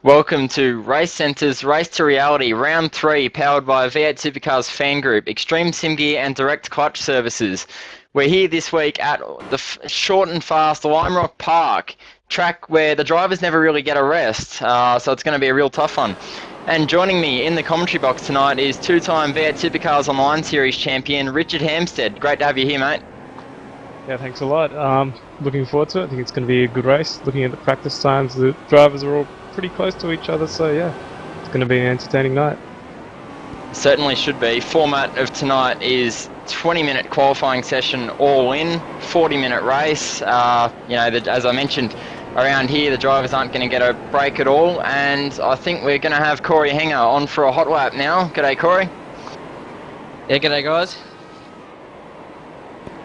Welcome to RaceCentre's Race to Reality Round 3, powered by V8 Supercars Fan Group, Extreme Sim Gear and Direct Clutch Services. We're here this week at the short and fast Lime Rock Park, track where the drivers never really get a rest, so it's going to be a real tough one. And joining me in the commentary box tonight is two-time V8 Supercars Online Series champion Richard Hampstead. Great to have you here, mate. Yeah, thanks a lot. Looking forward to it. I think it's going to be a good race. Looking at the practice times, the drivers are all pretty close to each other, so yeah, it's going to be an entertaining night. Certainly should be. Format of tonight is 20-minute qualifying session all in, 40-minute race. As I mentioned, around here the drivers aren't going to get a break at all, and I think we're going to have Corey Henger on for a hot lap now. G'day, Corey. Yeah, g'day guys.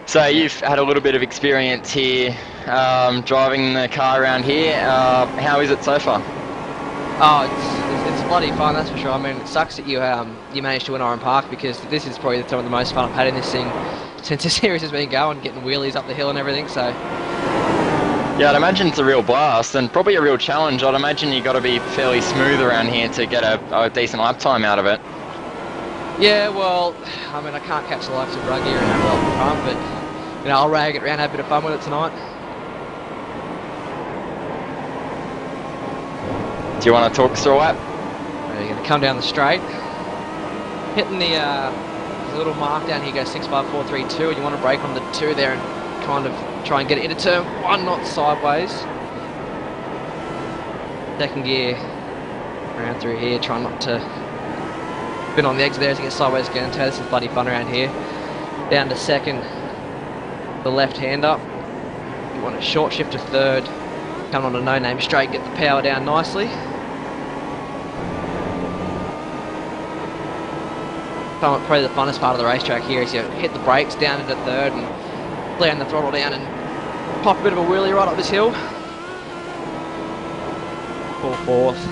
So you've had a little bit of experience here driving the car around here. How is it so far? Oh, it's bloody fun, that's for sure. I mean, it sucks that you managed to win Oran Park, because this is probably some of the most fun I've had in this thing since the series has been going, getting wheelies up the hill and everything. So yeah, I'd imagine it's a real blast and probably a real challenge. I'd imagine you've got to be fairly smooth around here to get a decent lap time out of it. yeah, well, I mean, I can't catch the likes of Ruggy and have a lot of fun, but you know, I'll rag it around, have a bit of fun with it tonight. Do you want to talk us through a lap? You're going to come down the straight, hitting the little mark down here, go 65432, and you want to brake on the 2 there and kind of try and get it into turn 1, not sideways. Second gear, around through here, try not to spin on the exit there as you get sideways again. This is bloody fun around here. Down to second, the left hand up. You want to short shift to third, come on a no-name straight, get the power down nicely. Probably the funnest part of the racetrack here is you hit the brakes down into third and land the throttle down and pop a bit of a wheelie right up this hill. Pull fourth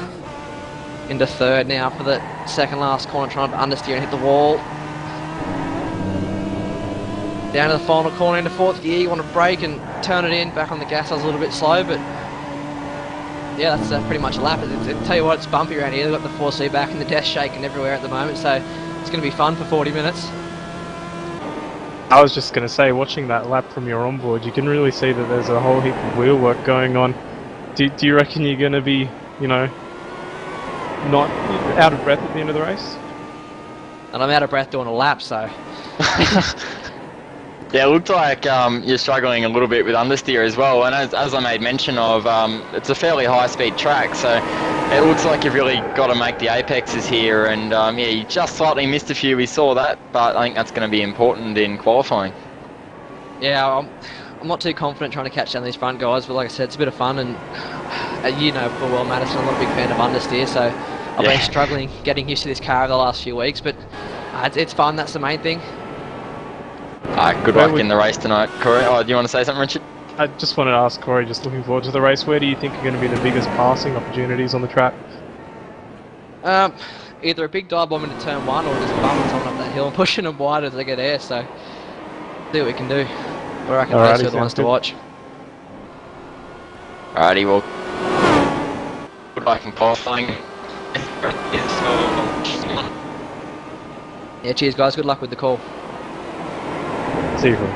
into third now for the second last corner, trying to understeer and hit the wall. Down to the final corner into fourth gear, you want to brake and turn it in, back on the gas. I was a little bit slow, but yeah, that's pretty much a lap. Tell you what, it's bumpy around here. They've got the 4C back and the desk shaking everywhere at the moment, so it's going to be fun for 40 minutes. I was just going to say, watching that lap from your onboard, you can really see that there's a whole heap of wheel work going on. Do you reckon you're going to be, not out of breath at the end of the race? And I'm out of breath doing a lap, so... Yeah, it looked like you're struggling a little bit with understeer as well, and as I made mention of, it's a fairly high-speed track, so it looks like you've really got to make the apexes here, and yeah, you just slightly missed a few, we saw that, but I think that's going to be important in qualifying. Yeah, I'm not too confident trying to catch down these front guys, but like I said, it's a bit of fun, and you know full well, Madison, I'm not a big fan of understeer, so I've been struggling getting used to this car over the last few weeks, but it's fun, that's the main thing. Good luck in the race tonight, Corey. Oh, do you want to say something, Richard? I just wanted to ask Corey, just looking forward to the race, where do you think are going to be the biggest passing opportunities on the track? Either a big dive bomb into turn 1 or just bumping someone up that hill and pushing them wide as they get air, so see what we can do. I reckon those are the ones to watch. Alrighty, well, good luck in qualifying. Yeah, cheers guys, good luck with the call. See you, Corey.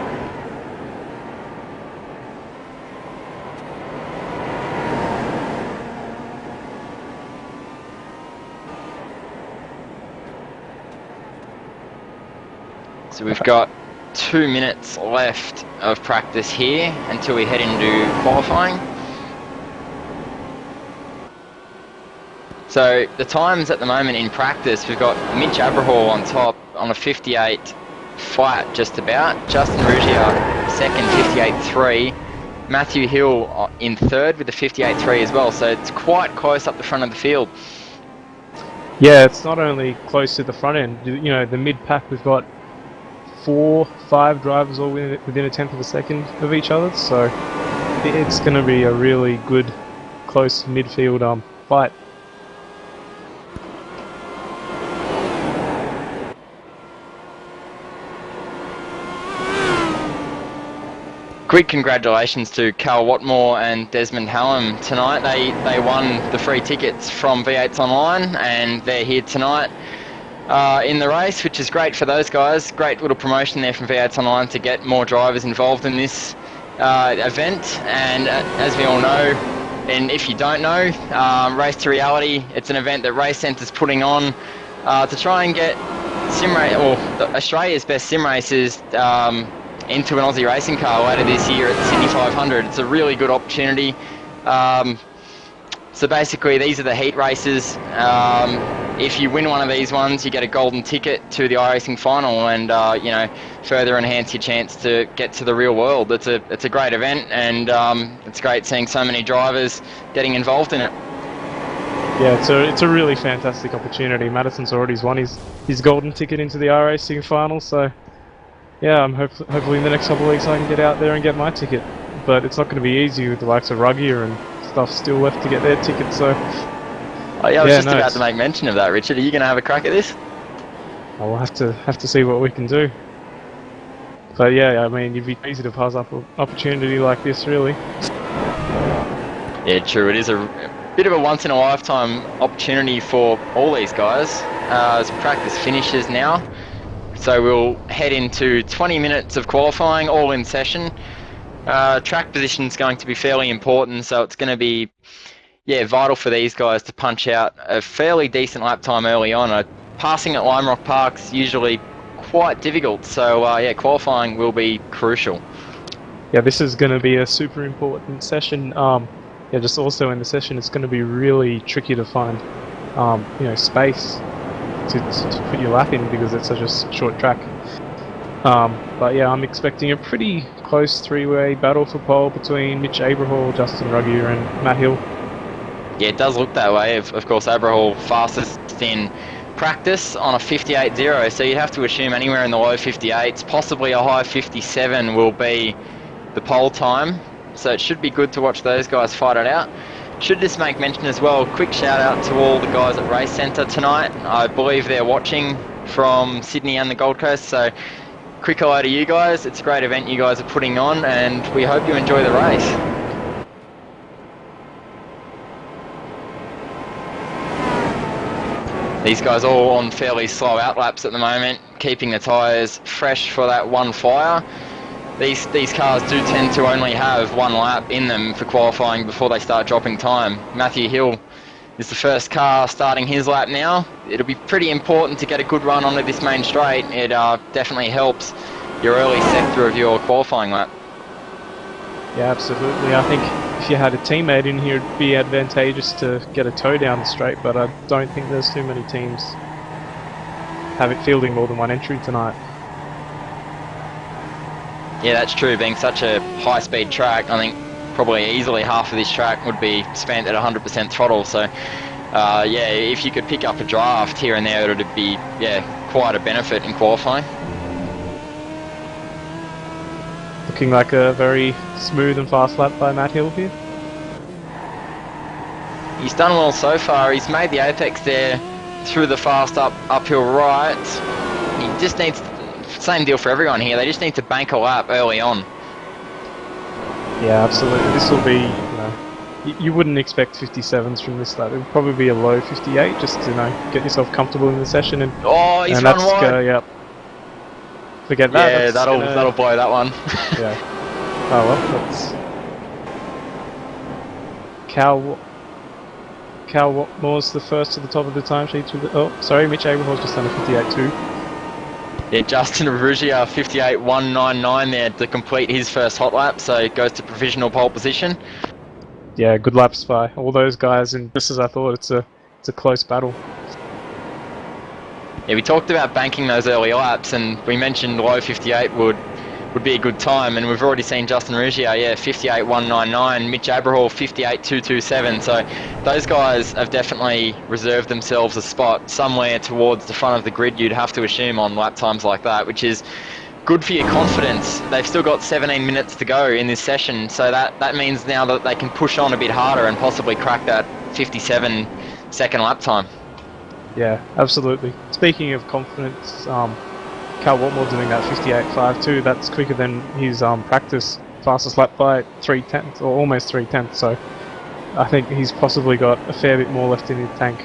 So we've got 2 minutes left of practice here until we head into qualifying. So the times at the moment in practice, we've got Mitch Abrahall on top on a 58 flat just about, Justin Ruggier second 58.3, Matthew Hill in third with a 58.3 as well, so it's quite close up the front of the field. Yeah, it's not only close to the front end, the mid-pack we've got 4-5 drivers all within a tenth of a second of each other, so it's going to be a really good close midfield fight. quick congratulations to Cal Watmore and Desmond Hallam tonight. They won the free tickets from V8s Online, and they're here tonight in the race, which is great for those guys. Great little promotion there from V8s Online to get more drivers involved in this event. And as we all know, and if you don't know, Race to Reality, it's an event that RaceCentre's putting on to try and get Australia's best sim racers into an Aussie racing car later this year at the Sydney 500. It's a really good opportunity. So basically, these are the heat races. If you win one of these ones, you get a golden ticket to the iRacing final, and further enhance your chance to get to the real world. It's a great event, and it's great seeing so many drivers getting involved in it. Yeah, it's a really fantastic opportunity. Madison's already won his golden ticket into the iRacing final, so yeah, I'm hopefully in the next couple of weeks I can get out there and get my ticket. But it's not going to be easy with the likes of Ruggier and stuff still left to get their tickets. So I was just about to make mention of that, Richard. Are you going to have a crack at this? I'll have to see what we can do. But yeah, I mean, you'd be easy to pass up an opportunity like this, really. Yeah, true. It is a bit of a once-in-a-lifetime opportunity for all these guys. As practice finishes now, so we'll head into 20 minutes of qualifying, all in session. Track position is going to be fairly important, so it's going to be vital for these guys to punch out a fairly decent lap time early on. Passing at Lime Rock Park's usually quite difficult, so qualifying will be crucial. Yeah, this is going to be a super important session. Just also in the session, it's going to be really tricky to find, space to put your lap in because it's such a short track. But yeah, I'm expecting a pretty close three-way battle for pole between Mitch Abrahall, Justin Ruggier and Matt Hill. Yeah, it does look that way. Of course, Abrahall fastest in practice on a 58.0, so you'd have to assume anywhere in the low 58s, possibly a high 57 will be the pole time. So it should be good to watch those guys fight it out. Should just make mention as well, quick shout out to all the guys at RaceCentre tonight. I believe they're watching from Sydney and the Gold Coast, so quick hello to you guys. It's a great event you guys are putting on, and we hope you enjoy the race. These guys all on fairly slow outlaps at the moment, keeping the tyres fresh for that one flyer. These cars do tend to only have one lap in them for qualifying before they start dropping time. Matthew Hill is the first car starting his lap now. It'll be pretty important to get a good run onto this main straight. It definitely helps your early sector of your qualifying lap. Yeah, absolutely. I think if you had a teammate in here, it'd be advantageous to get a tow down the straight, but I don't think there's too many teams have it fielding more than one entry tonight. Yeah, that's true. Being such a high-speed track, I think probably easily half of this track would be spent at 100% throttle. So, if you could pick up a draft here and there, it would be quite a benefit in qualifying. Looking like a very smooth and fast lap by Matt Hill here. He's done well so far. He's made the apex there through the fast uphill right. He just needs. Same deal for everyone here. They just need to bank a lap early on. Yeah, absolutely. This will be, you wouldn't expect 57s from this lap. It would probably be a low 58 just to, get yourself comfortable in the session. And he's run wide. Yep. Forget that. Yeah, that'll blow that one. Yeah. Oh well, that's Cal Watmore's the first to the top of the timesheets with Mitch Abrahall's just done a 58 too. Yeah, Justin Ruggier 58.199 there to complete his first hot lap, so it goes to provisional pole position. Yeah, good laps by all those guys, and just as I thought, it's a close battle. Yeah, we talked about banking those early laps, and we mentioned low 58 would be a good time, and we've already seen Justin Ruggier, 58.199, Mitch Abrahall 58.227, so those guys have definitely reserved themselves a spot somewhere towards the front of the grid, you'd have to assume, on lap times like that, which is good for your confidence. They've still got 17 minutes to go in this session, so that means now that they can push on a bit harder and possibly crack that 57 second lap time. Yeah, absolutely. Speaking of confidence, Cal Watmore doing that 58.52, that's quicker than his practice fastest lap by 3/10 or almost 3/10. So I think he's possibly got a fair bit more left in his tank.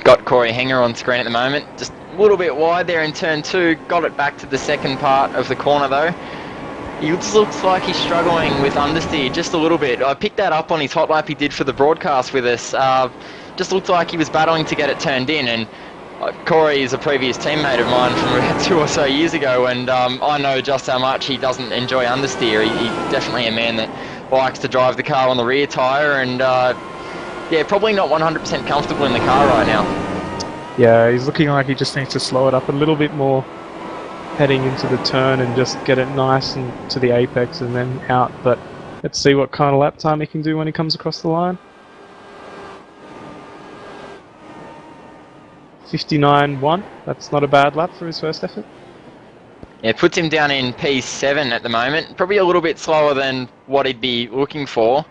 Got Corey Henger on screen at the moment. Just a little bit wide there in turn 2. Got it back to the second part of the corner though. He looks like he's struggling with understeer just a little bit. I picked that up on his hot lap he did for the broadcast with us. Just looked like he was battling to get it turned in, and Corey is a previous teammate of mine from about 2 or so years ago, and I know just how much he doesn't enjoy understeer. He's definitely a man that likes to drive the car on the rear tyre, and yeah, probably not 100% comfortable in the car right now. Yeah, he's looking like he just needs to slow it up a little bit more heading into the turn and just get it nice and to the apex and then out. But let's see what kind of lap time he can do when he comes across the line. 59.1, that's not a bad lap for his first effort. Yeah, puts him down in P7 at the moment. Probably a little bit slower than what he'd be looking for.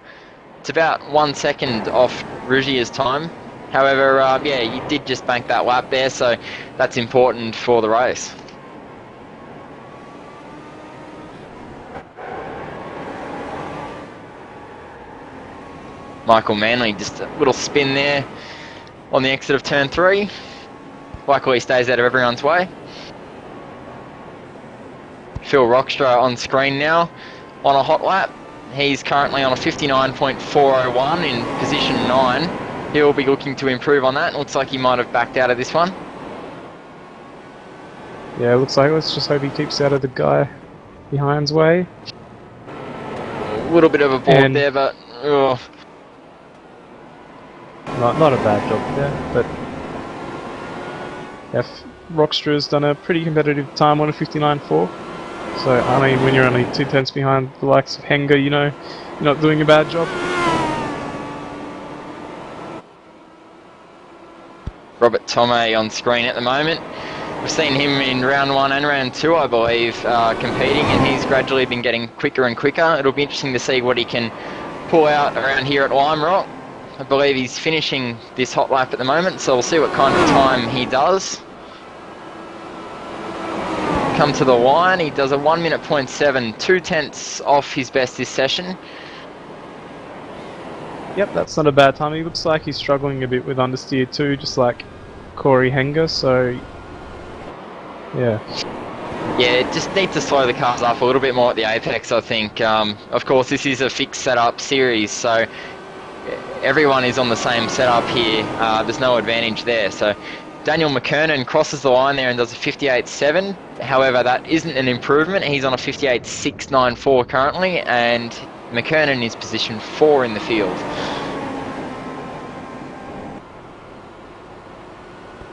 It's about 1 second off Rugia's time. However, yeah, you did just bank that lap there, so that's important for the race. Michael Manley, just a little spin there on the exit of turn 3. Luckily he stays out of everyone's way. Phil Rockstra on screen now on a hot lap. He's currently on a 59.401 in position 9. He'll be looking to improve on that. Looks like he might have backed out of this one. Yeah, looks like, let's just hope he keeps out of the guy behind's way. A little bit of a board there, but ugh. Not a bad job there, but yeah, Rockstra's done a pretty competitive time on a 59.4. So, I mean, when you're only 2/10 behind the likes of Henger, you know you're not doing a bad job. Robert Tomei on screen at the moment. We've seen him in round 1 and round 2, I believe, competing, and he's gradually been getting quicker and quicker. It'll be interesting to see what he can pull out around here at Lime Rock. I believe he's finishing this hot lap at the moment, so we'll see what kind of time he does. Come to the line, he does a 1 minute 0.7, 2/10 off his best this session. Yep, that's not a bad time. He looks like he's struggling a bit with understeer too, just like Corey Henger, so yeah. Yeah, just need to slow the cars up a little bit more at the apex, I think. Of course, this is a fixed setup series, so everyone is on the same setup here. There's no advantage there. So Daniel McKernan crosses the line there and does a 58.7. However, that isn't an improvement. He's on a 58.694 currently, and McKernan is position 4 in the field.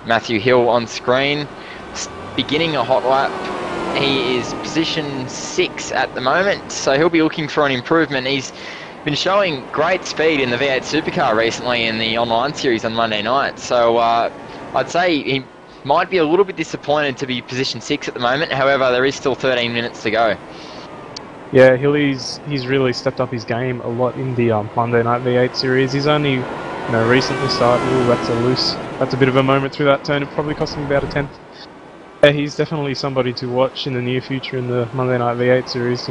Matthew Hill on screen, beginning a hot lap. He is position 6 at the moment, so he'll be looking for an improvement. He's been showing great speed in the V8 Supercar recently in the online series on Monday night, so I'd say he might be a little bit disappointed to be position 6 at the moment. However, there is still 13 minutes to go. Yeah, he's really stepped up his game a lot in the Monday Night V8 series. He's only recently started. Ooh, that's a bit of a moment through that turn. It probably cost him about a 10th. Yeah, he's definitely somebody to watch in the near future in the Monday Night V8 series.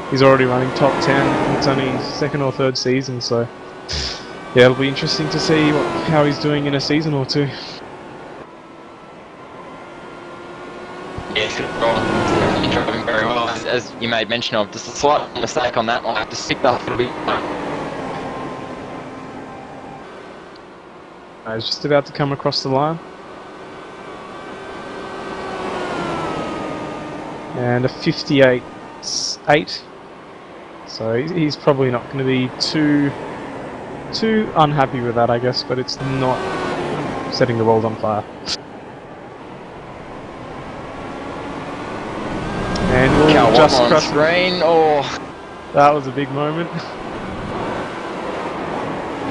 He's already running top 10. It's only his 2nd or 3rd season, so yeah, it'll be interesting to see how he's doing in a season or 2. Yes, he's driving very well, as you made mention of. Just a slight mistake on that one. Just picked up a little bit. He's just about to come across the line. And a 58.8. So he's probably not going to be too unhappy with that, I guess, but it's not setting the world on fire. And we'll just cross screen. Oh, that was a big moment.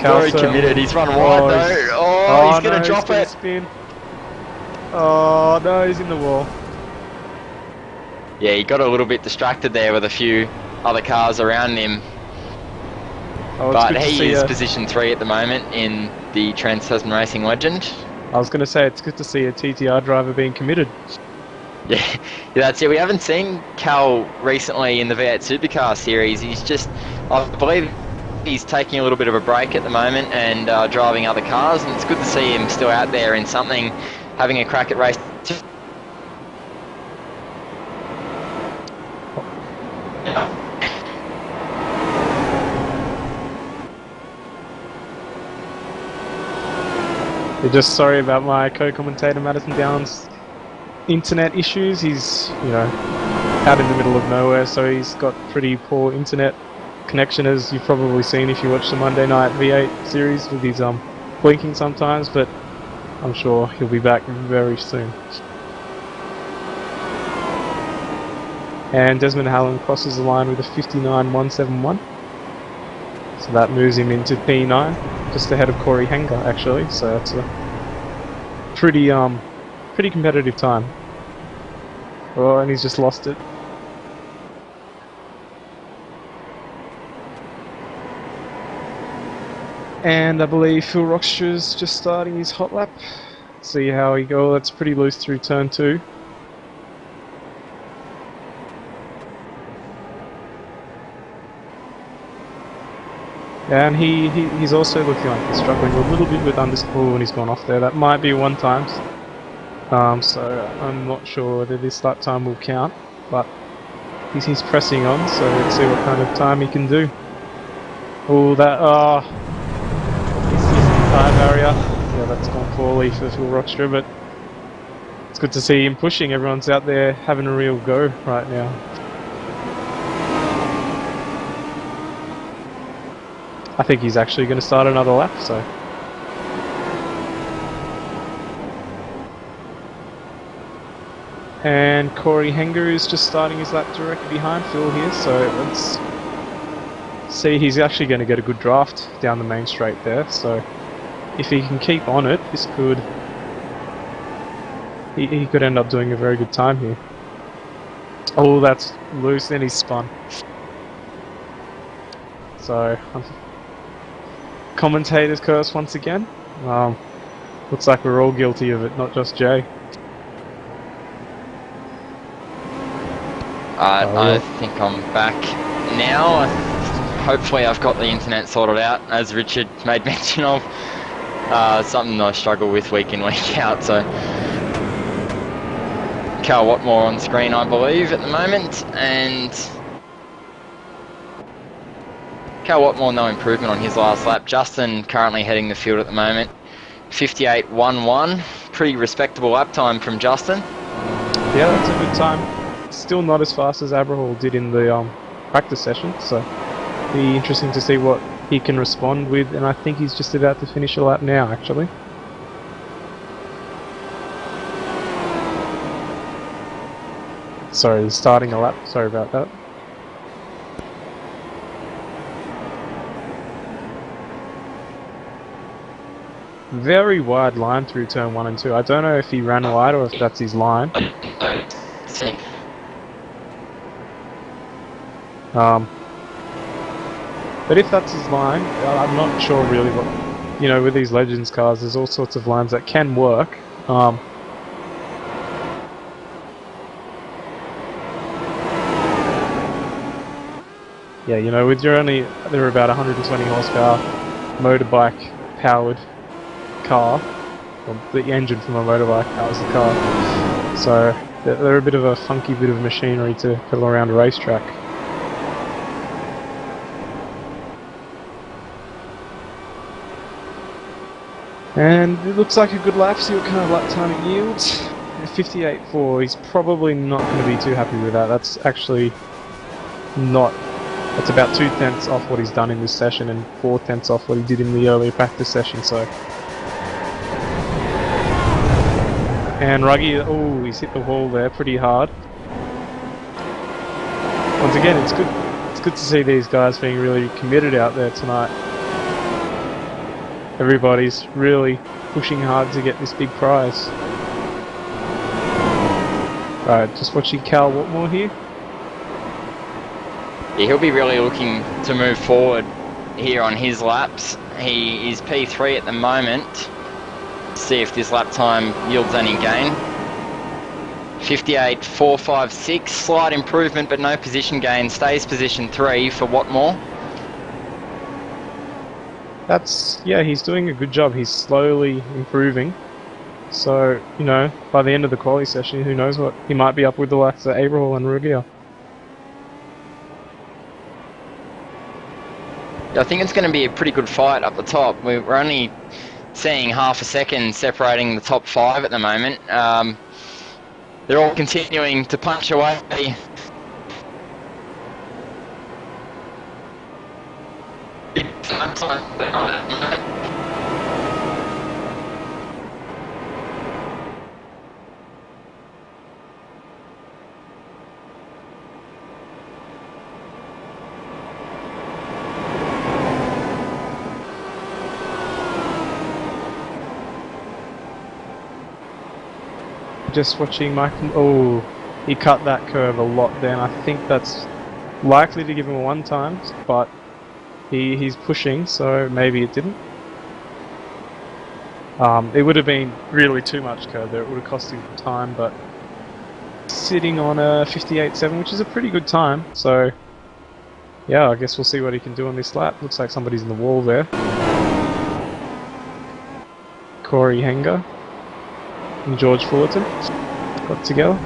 Very committed. He's run wide though. He's going to drop it. Spin. Oh no, he's in the wall. Yeah, he got a little bit distracted there with a few other cars around him. Oh, but he is position 3 at the moment in the Trans-Tasman Racing Legend. I was going to say it's good to see a TTR driver being committed. Yeah, that's it. We haven't seen Cal recently in the V8 Supercar Series. He's just, I believe he's taking a little bit of a break at the moment and driving other cars, and it's good to see him still out there in something, having a crack at race. We're just sorry about my co-commentator Madison Downs' internet issues. He's, out in the middle of nowhere, so he's got pretty poor internet connection, as you've probably seen if you watch the Monday night V8 series with his blinking sometimes, but I'm sure he'll be back very soon. And Desmond Hallam crosses the line with a 59.171. So that moves him into P9, just ahead of Corey Hanger actually, so that's a pretty competitive time. Oh, and he's just lost it. And I believe Phil Rockstru's just starting his hot lap. See how he goes. That's pretty loose through turn 2. And he's also looking like he's struggling a little bit with underspool when he's gone off there. That might be one time. So I'm not sure whether this start time will count, but he's pressing on, so let's see what kind of time he can do. Oh, he's using the tire barrier. Yeah, that's gone poorly for Phil Rockstra, but it's good to see him pushing. Everyone's out there having a real go right now. I think he's actually going to start another lap, so. And Corey Hanger is just starting his lap directly behind Phil here, so let's see. He's actually going to get a good draft down the main straight there, so if he can keep on it, this could... He could end up doing a very good time here. Oh, that's loose, then he's spun. So, commentator's curse once again. Looks like we're all guilty of it, not just Jay. I think I'm back now. Hopefully I've got the internet sorted out, as Richard made mention of. Something I struggle with week in, week out, so... Cal Watmore on screen, I believe, at the moment, and... Cal Watmore, no improvement on his last lap. Justin currently heading the field at the moment. 58.11, pretty respectable lap time from Justin. Yeah, that's a good time. Still not as fast as Abrahall did in the practice session, so be interesting to see what he can respond with, and I think he's just about to finish a lap now, actually. Sorry, starting a lap, sorry about that. Very wide line through turn 1 and 2. I don't know if he ran wide or if that's his line. But if that's his line, I'm not sure really what... with these Legends cars, there's all sorts of lines that can work. Yeah, with they're about 120 horsepower motorbike powered car. Well, the engine from a motorbike powers the car. So they're a bit of a funky bit of machinery to pedal around a racetrack. And it looks like a good lap. See what kind of lap time it yields. 58.4. He's probably not going to be too happy with that. That's actually not... That's about 2/10 off what he's done in this session and 4/10 off what he did in the earlier practice session, so... And Ruggy, oh, he's hit the wall there pretty hard. Once again, it's good to see these guys being really committed out there tonight. Everybody's really pushing hard to get this big prize. Alright, just watching Cal Watmore here. Yeah, he'll be really looking to move forward here on his laps. He is P3 at the moment. see if this lap time yields any gain. 58.456, slight improvement but no position gain, stays position 3 for Watmore. Yeah, he's doing a good job. He's slowly improving. So, you know, by the end of the quali session, who knows what he might be up with the likes of Abraham and Rugia. I think it's going to be a pretty good fight up the top. We're only seeing half a second separating the top 5 at the moment. They're all continuing to punch away. Just watching Michael. Oh, he cut that curve a lot then. I think that's likely to give him a 1 time, but he's pushing, so maybe it didn't. It would have been really too much curve there. It would have cost him time, but sitting on a 58.7, which is a pretty good time. So yeah, I guess we'll see what he can do on this lap. Looks like somebody's in the wall there. Corey Henger and George Fullerton got together.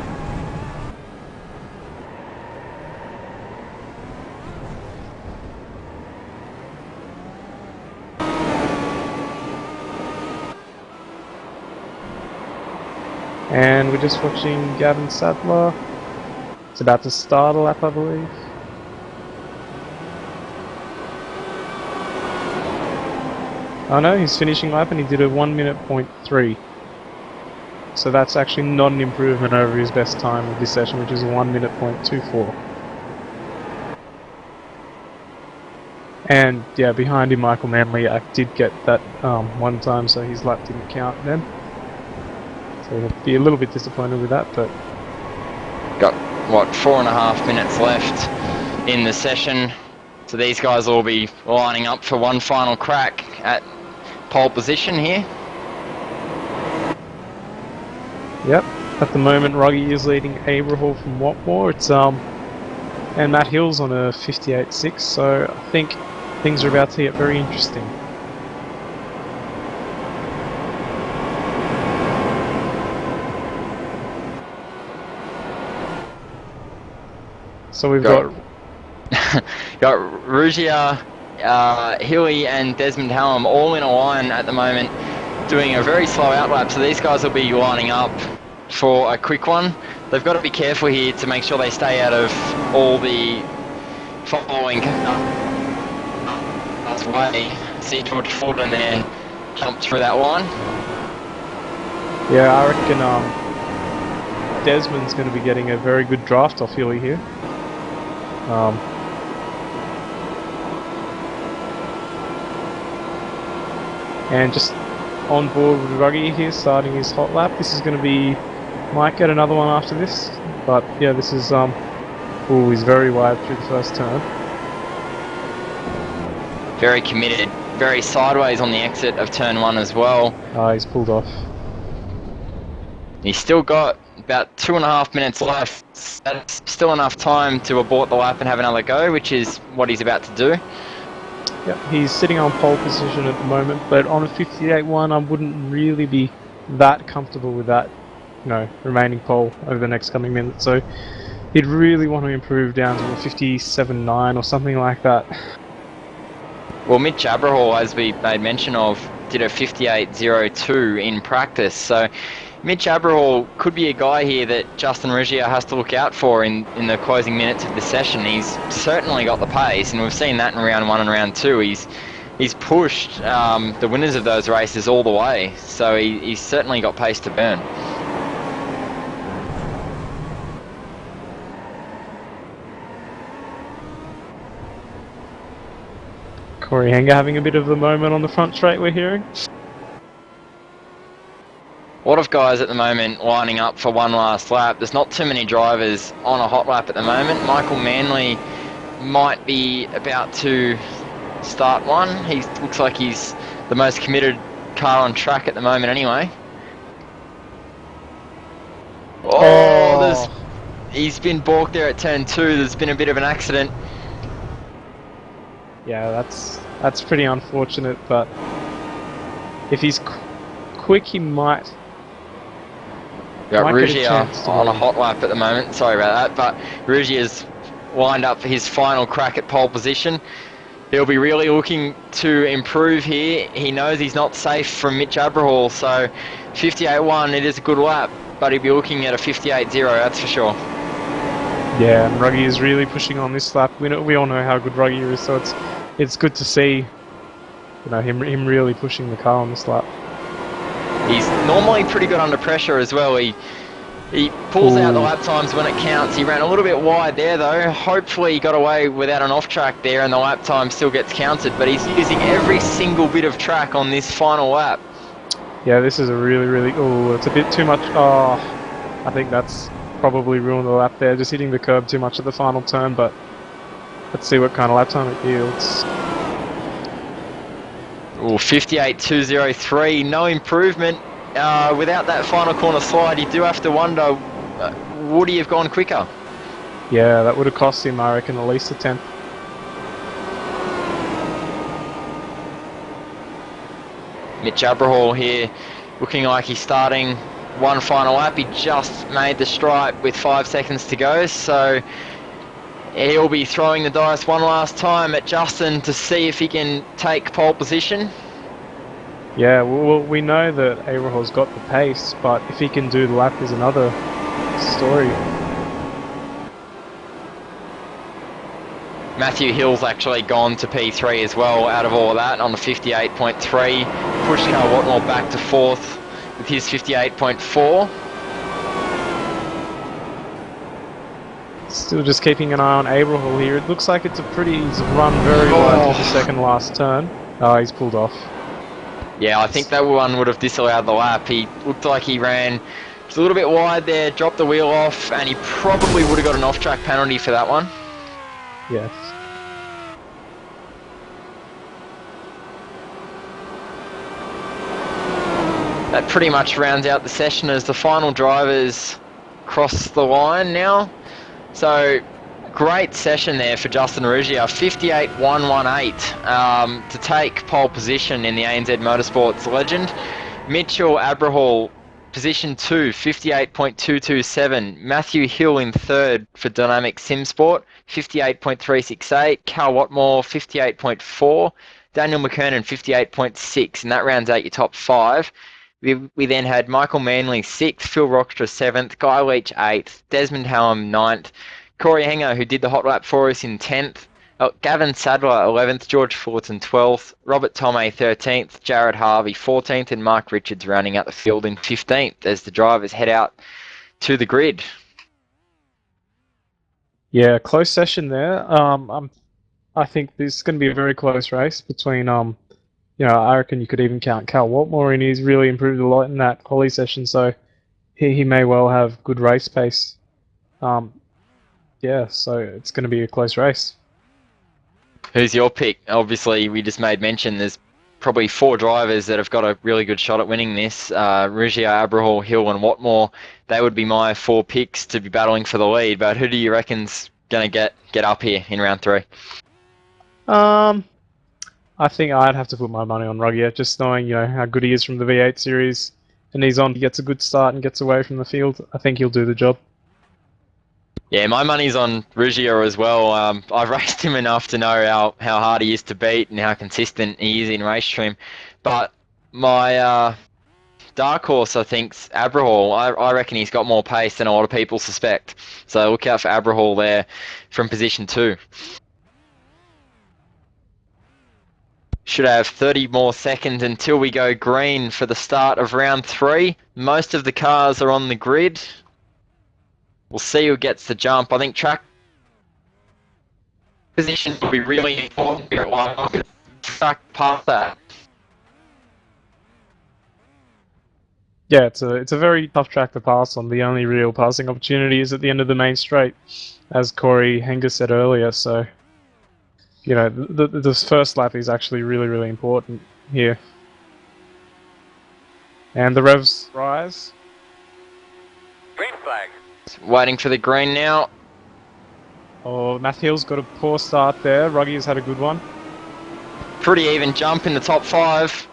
And we're just watching Gavin Sadler. It's about to start a lap, I believe. Oh no, he's finishing lap and he did a 1 minute point 3. So that's actually not an improvement over his best time of this session, which is a 1 minute point 24. And yeah, behind him, Michael Manley did get that 1 time, so his lap didn't count then. So he'll be a little bit disappointed with that, but got what, 4.5 minutes left in the session. So these guys will be lining up for one final crack at pole position here. Yep, at the moment Ruggie is leading Abraham from Watmore. It's and Matt Hill's on a 58.6, so I think things are about to get very interesting. So we've got Rugia, Hilly and Desmond Hallam all in a line at the moment, doing a very slow outlap, so these guys will be lining up for a quick one. They've got to be careful here to make sure they stay out of all the following cars way. See George Fulton there jump through that line. Yeah, I reckon Desmond's going to be getting a very good draft off Hilly here. And just on board with Ruggie here, starting his hot lap. This is going to be, might get another one after this, but yeah, this is ooh, he's very wide through the first turn. Very committed, very sideways on the exit of turn 1 as well. He's pulled off. He's still got about 2.5 minutes left. That's still enough time to abort the lap and have another go, which is what he's about to do. Yep, he's sitting on pole position at the moment, but on a 58.1 I wouldn't really be that comfortable with that, you know, remaining pole over the next coming minutes. So he'd really want to improve down to a 57.9 or something like that. Well, Mitch Abraham, as we made mention of, did a 58.02 in practice. So Mitch Abraham could be a guy here that Justin Regia has to look out for in the closing minutes of the session. He's certainly got the pace, and we've seen that in round 1 and round 2. He's pushed the winners of those races all the way, so he's certainly got pace to burn. Corey Henger having a bit of the moment on the front straight, we're hearing. A lot of guys at the moment lining up for one last lap. There's not too many drivers on a hot lap at the moment. Michael Manley might be about to start one. He looks like he's the most committed car on track at the moment anyway. Oh, he's been balked there at turn 2. There's been a bit of an accident. Yeah, that's pretty unfortunate, but if he's quick, he might. Got Might get a Ruggier chance to on a win. hot lap at the moment. Sorry about that, but Ruggier's lined up for his final crack at pole position. He'll be really looking to improve here. He knows he's not safe from Mitch Abrahall, so 58.1, it is a good lap, but he'll be looking at a 58.0, that's for sure. Yeah, and Ruggie is really pushing on this lap. We all know how good Ruggie is, so it's good to see, him really pushing the car on this lap. He's normally pretty good under pressure as well. He pulls out the lap times when it counts. He ran a little bit wide there though. Hopefully he got away without an off track there and the lap time still gets counted, but he's using every single bit of track on this final lap. Yeah, this is a really, it's a bit too much. Oh, I think that's probably ruined the lap there, just hitting the curb too much at the final turn, but let's see what kind of lap time it yields. Ooh, 58.203, no improvement. Without that final corner slide, you do have to wonder, would he have gone quicker? Yeah, that would have cost him, I reckon, at least a tenth. Mitch Abrahall here, looking like he's starting one final lap. He just made the stripe with 5 seconds to go, so he'll be throwing the dice one last time at Justin to see if he can take pole position. Yeah, well, we know that Abrahall's got the pace, but if he can do the lap is another story. Matthew Hill's actually gone to P3 as well out of all of that on the 58.3. Pushed Carl Watmore back to 4th with his 58.4. Still just keeping an eye on Abrahall here. It looks like it's a pretty, he's run very wide to the second last turn. Oh, he's pulled off. Yeah, I think that one would have disallowed the lap. He looked like he ran just a little bit wide there, dropped the wheel off, and he probably would have got an off-track penalty for that one. Yes. That pretty much rounds out the session as the final drivers cross the line now. So, great session there for Justin Ruggier, 58.118 to take pole position in the ANZ Motorsports Legend. Mitchell Abrahall, position 2, 58.227. Matthew Hill in 3rd for Dynamic Simsport, 58.368. Cal Watmore, 58.4. Daniel McKernan, 58.6, and that rounds out your top 5. We then had Michael Manley 6th, Phil Rockstra 7th, Guy Leach 8th, Desmond Hallam 9th, Corey Henger, who did the hot lap for us, in 10th, Gavin Sadler 11th, George Fullerton 12th, Robert Tomei 13th, Jared Harvey 14th, and Mark Richards rounding out the field in 15th as the drivers head out to the grid. Yeah, close session there. I think this is going to be a very close race between I reckon you could even count Cal Watmore, and he's really improved a lot in that quali session, so he may well have good race pace. Yeah, so it's going to be a close race. Who's your pick? Obviously, we just made mention there's probably 4 drivers that have got a really good shot at winning this. Ruggier, Abrahall, Hill and Watmore. They would be my 4 picks to be battling for the lead, but who do you reckon's going to get up here in round 3? I think I'd have to put my money on Ruggier, just knowing how good he is from the V8 series, and he gets a good start and gets away from the field. I think he'll do the job. Yeah, my money's on Ruggier as well. I've raced him enough to know how hard he is to beat and how consistent he is in race trim. But my dark horse, I think, is Abrahall. I reckon he's got more pace than a lot of people suspect. So look out for Abrahall there from position 2. Should have 30 more seconds until we go green for the start of round 3. Most of the cars are on the grid. We'll see who gets the jump. I think track position will be really important here at Wyong. Track past that. Yeah, it's a very tough track to pass on. The only real passing opportunity is at the end of the main straight, as Corey Henger said earlier, so this first lap is actually really, really important here. And the revs rise. Green flag. Waiting for the green now. Oh, Matthew's got a poor start there. Ruggy has had a good one. Pretty even jump in the top 5.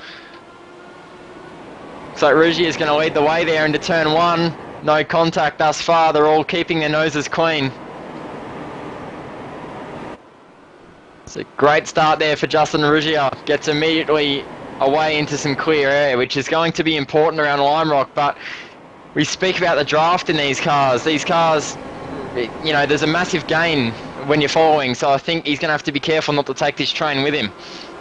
Looks like Ruggier is going to lead the way there into turn 1. No contact thus far. They're all keeping their noses clean. It's a great start there for Justin Ruggier. Gets immediately away into some clear air, which is going to be important around Lime Rock, but we speak about the draft in these cars. These cars, you know, there's a massive gain when you're following, so I think he's going to have to be careful not to take this train with him.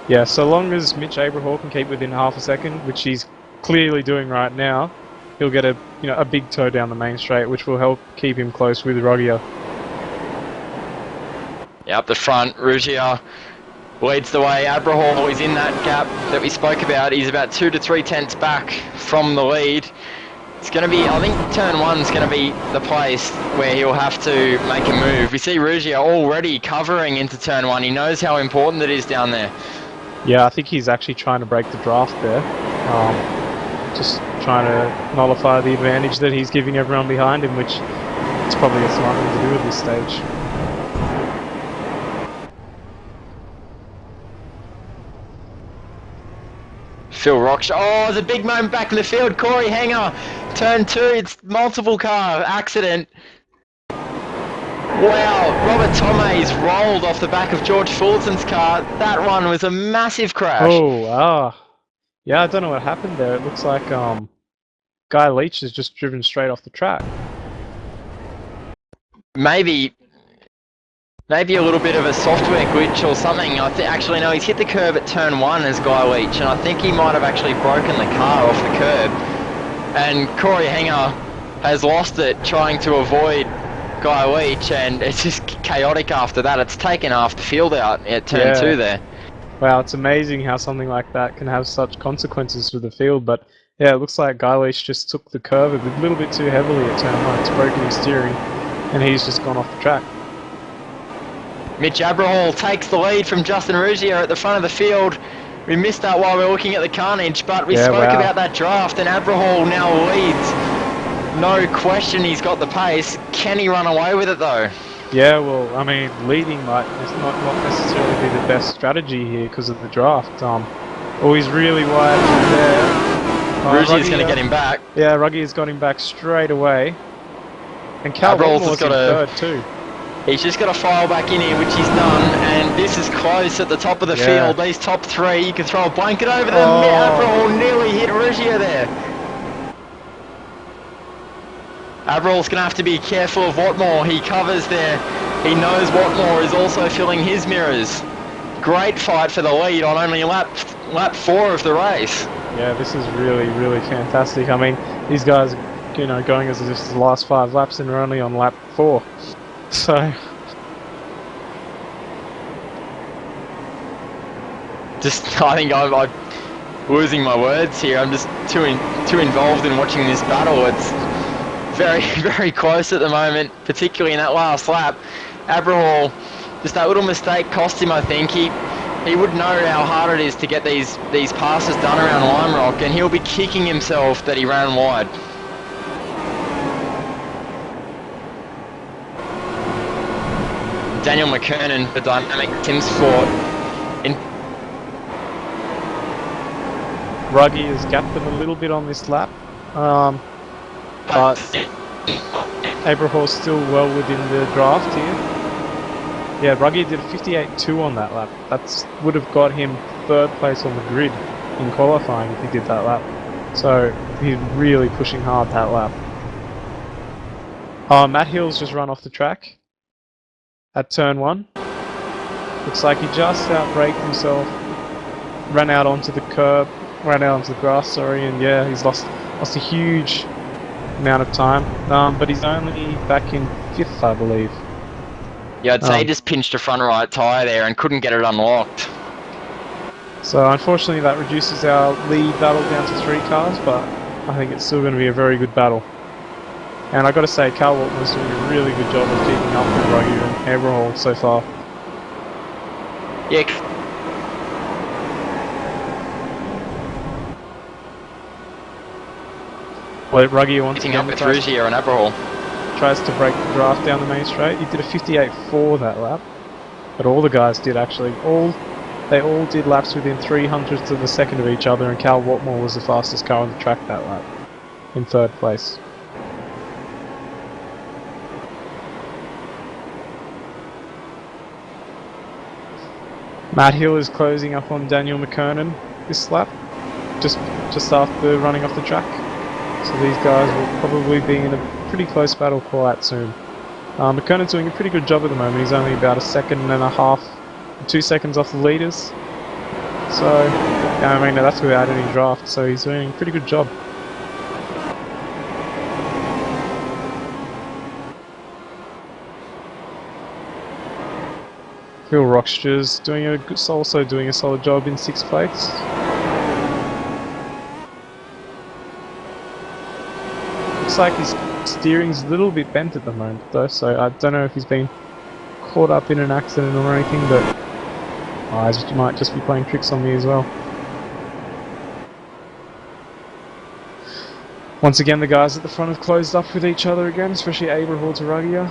Yeah, so long as Mitch Abraham can keep within half a second, which he's clearly doing right now, he'll get a big toe down the main straight, which will help keep him close with Ruggier. Yeah, up the front, Ruggier leads the way. Abraham is in that gap that we spoke about. He's about 2 to 3 tenths back from the lead. It's going to be, I think turn 1's going to be the place where he'll have to make a move. We see Ruggier already covering into turn 1. He knows how important it is down there. Yeah, I think he's actually trying to break the draft there. Just trying to nullify the advantage that he's giving everyone behind him, which is probably a smart thing to do at this stage. Phil Rockshire. Oh, there's a big moment back in the field. Corey Hanger, turn 2. It's multiple car accident. Wow, Robert Tome's rolled off the back of George Fullerton's car. That one was a massive crash. Oh, yeah, I don't know what happened there. It looks like Guy Leach has just driven straight off the track. Maybe a little bit of a software glitch or something. Actually, no, he's hit the curb at turn 1 as Guy Leach, and I think he might have actually broken the car off the curb. And Corey Hanger has lost it trying to avoid Guy Leach, and it's just chaotic after that. It's taken half the field out at turn 2 there. Wow, it's amazing how something like that can have such consequences for the field, but yeah, it looks like Guy Leach just took the curve a little bit too heavily at turn 1. It's broken his steering, and he's just gone off the track. Mitch Abraham takes the lead from Justin Ruggier at the front of the field. We missed that while we were looking at the carnage, but we spoke about that draft, and Abraham now leads. No question he's got the pace. Can he run away with it though? Yeah, well, I mean, leading might not necessarily be the best strategy here because of the draft. Oh, he's really wide from there. Ruggie's going to get him back. Yeah, Ruggie's got him back straight away. And Cal Whitmore's in third too. He's just got to file back in here, which he's done, and this is close at the top of the field. These top 3, you can throw a blanket over them. Abraham nearly hit Ruggier there. Abraham's going to have to be careful of Watmore. He covers there. He knows Watmore is also filling his mirrors. Great fight for the lead on only lap 4 of the race. Yeah, this is really, really fantastic. I mean, these guys, you know, going as if this is the last 5 laps and we're only on lap 4. So... I think I'm losing my words here. I'm just too involved in watching this battle. It's very, very close at the moment, particularly in that last lap. Abraham, just that little mistake cost him, I think. He would know how hard it is to get these passes done around Lime Rock, and he'll be kicking himself that he ran wide. Daniel McKernan for Dynamic Tim Sport. Ruggie has gapped them a little bit on this lap, but Abraham's still well within the draft here. Yeah, Ruggie did a 58.2 on that lap. That would have got him 3rd place on the grid in qualifying if he did that lap. So he's really pushing hard that lap. Matt Hill's just run off the track at turn 1. Looks like he just outbraked himself, ran out onto the curb. Ran out onto the grass, sorry, and yeah, he's lost a huge amount of time. But he's only back in 5th, I believe. Yeah, I'd say he just pinched a front right tyre there and couldn't get it unlocked. So unfortunately that reduces our lead battle down to 3 cars, but I think it's still going to be a very good battle. And I've got to say, Cal Walton was doing a really good job of keeping up with Ruggie and Abraham so far. Yeah. Well, Ruggier once Keeping again up with Rugier and Aberhall. tries to break the draft down the main straight. He did a 58.4 that lap, but all the guys did actually. They all did laps within 300ths of a second of each other, and Cal Watmore was the fastest car on the track that lap, in 3rd place. Matt Hill is closing up on Daniel McKernan this lap, just after running off the track. So these guys will probably be in a pretty close battle quite soon. McKernan's doing a pretty good job at the moment. He's only about a second and a half, 2 seconds off the leaders. So, yeah, I mean, that's without any draft, so he's doing a pretty good job. Phil Rockstra's also doing a solid job in 6th place. Looks like his steering's a little bit bent at the moment though, so I don't know if he's been caught up in an accident or anything, but he might just be playing tricks on me as well. Once again, the guys at the front have closed up with each other again, especially Aberhall to Ruggier.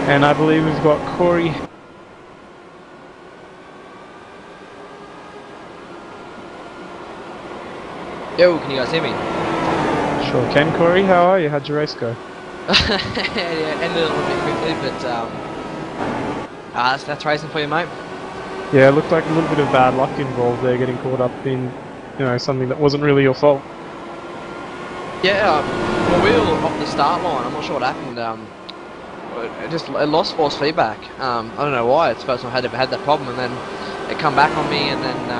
And I believe we've got Corey. Yo, can you guys hear me? Sure can, Corey. How are you? How'd your race go? Yeah, ended a little bit quickly, but that's racing for you, mate. Yeah, it looked like a little bit of bad luck involved there, getting caught up in, something that wasn't really your fault. Yeah, well, we were off the start line. I'm not sure what happened. It lost force feedback. I don't know why. It's the first time I had that problem, and then it come back on me, and then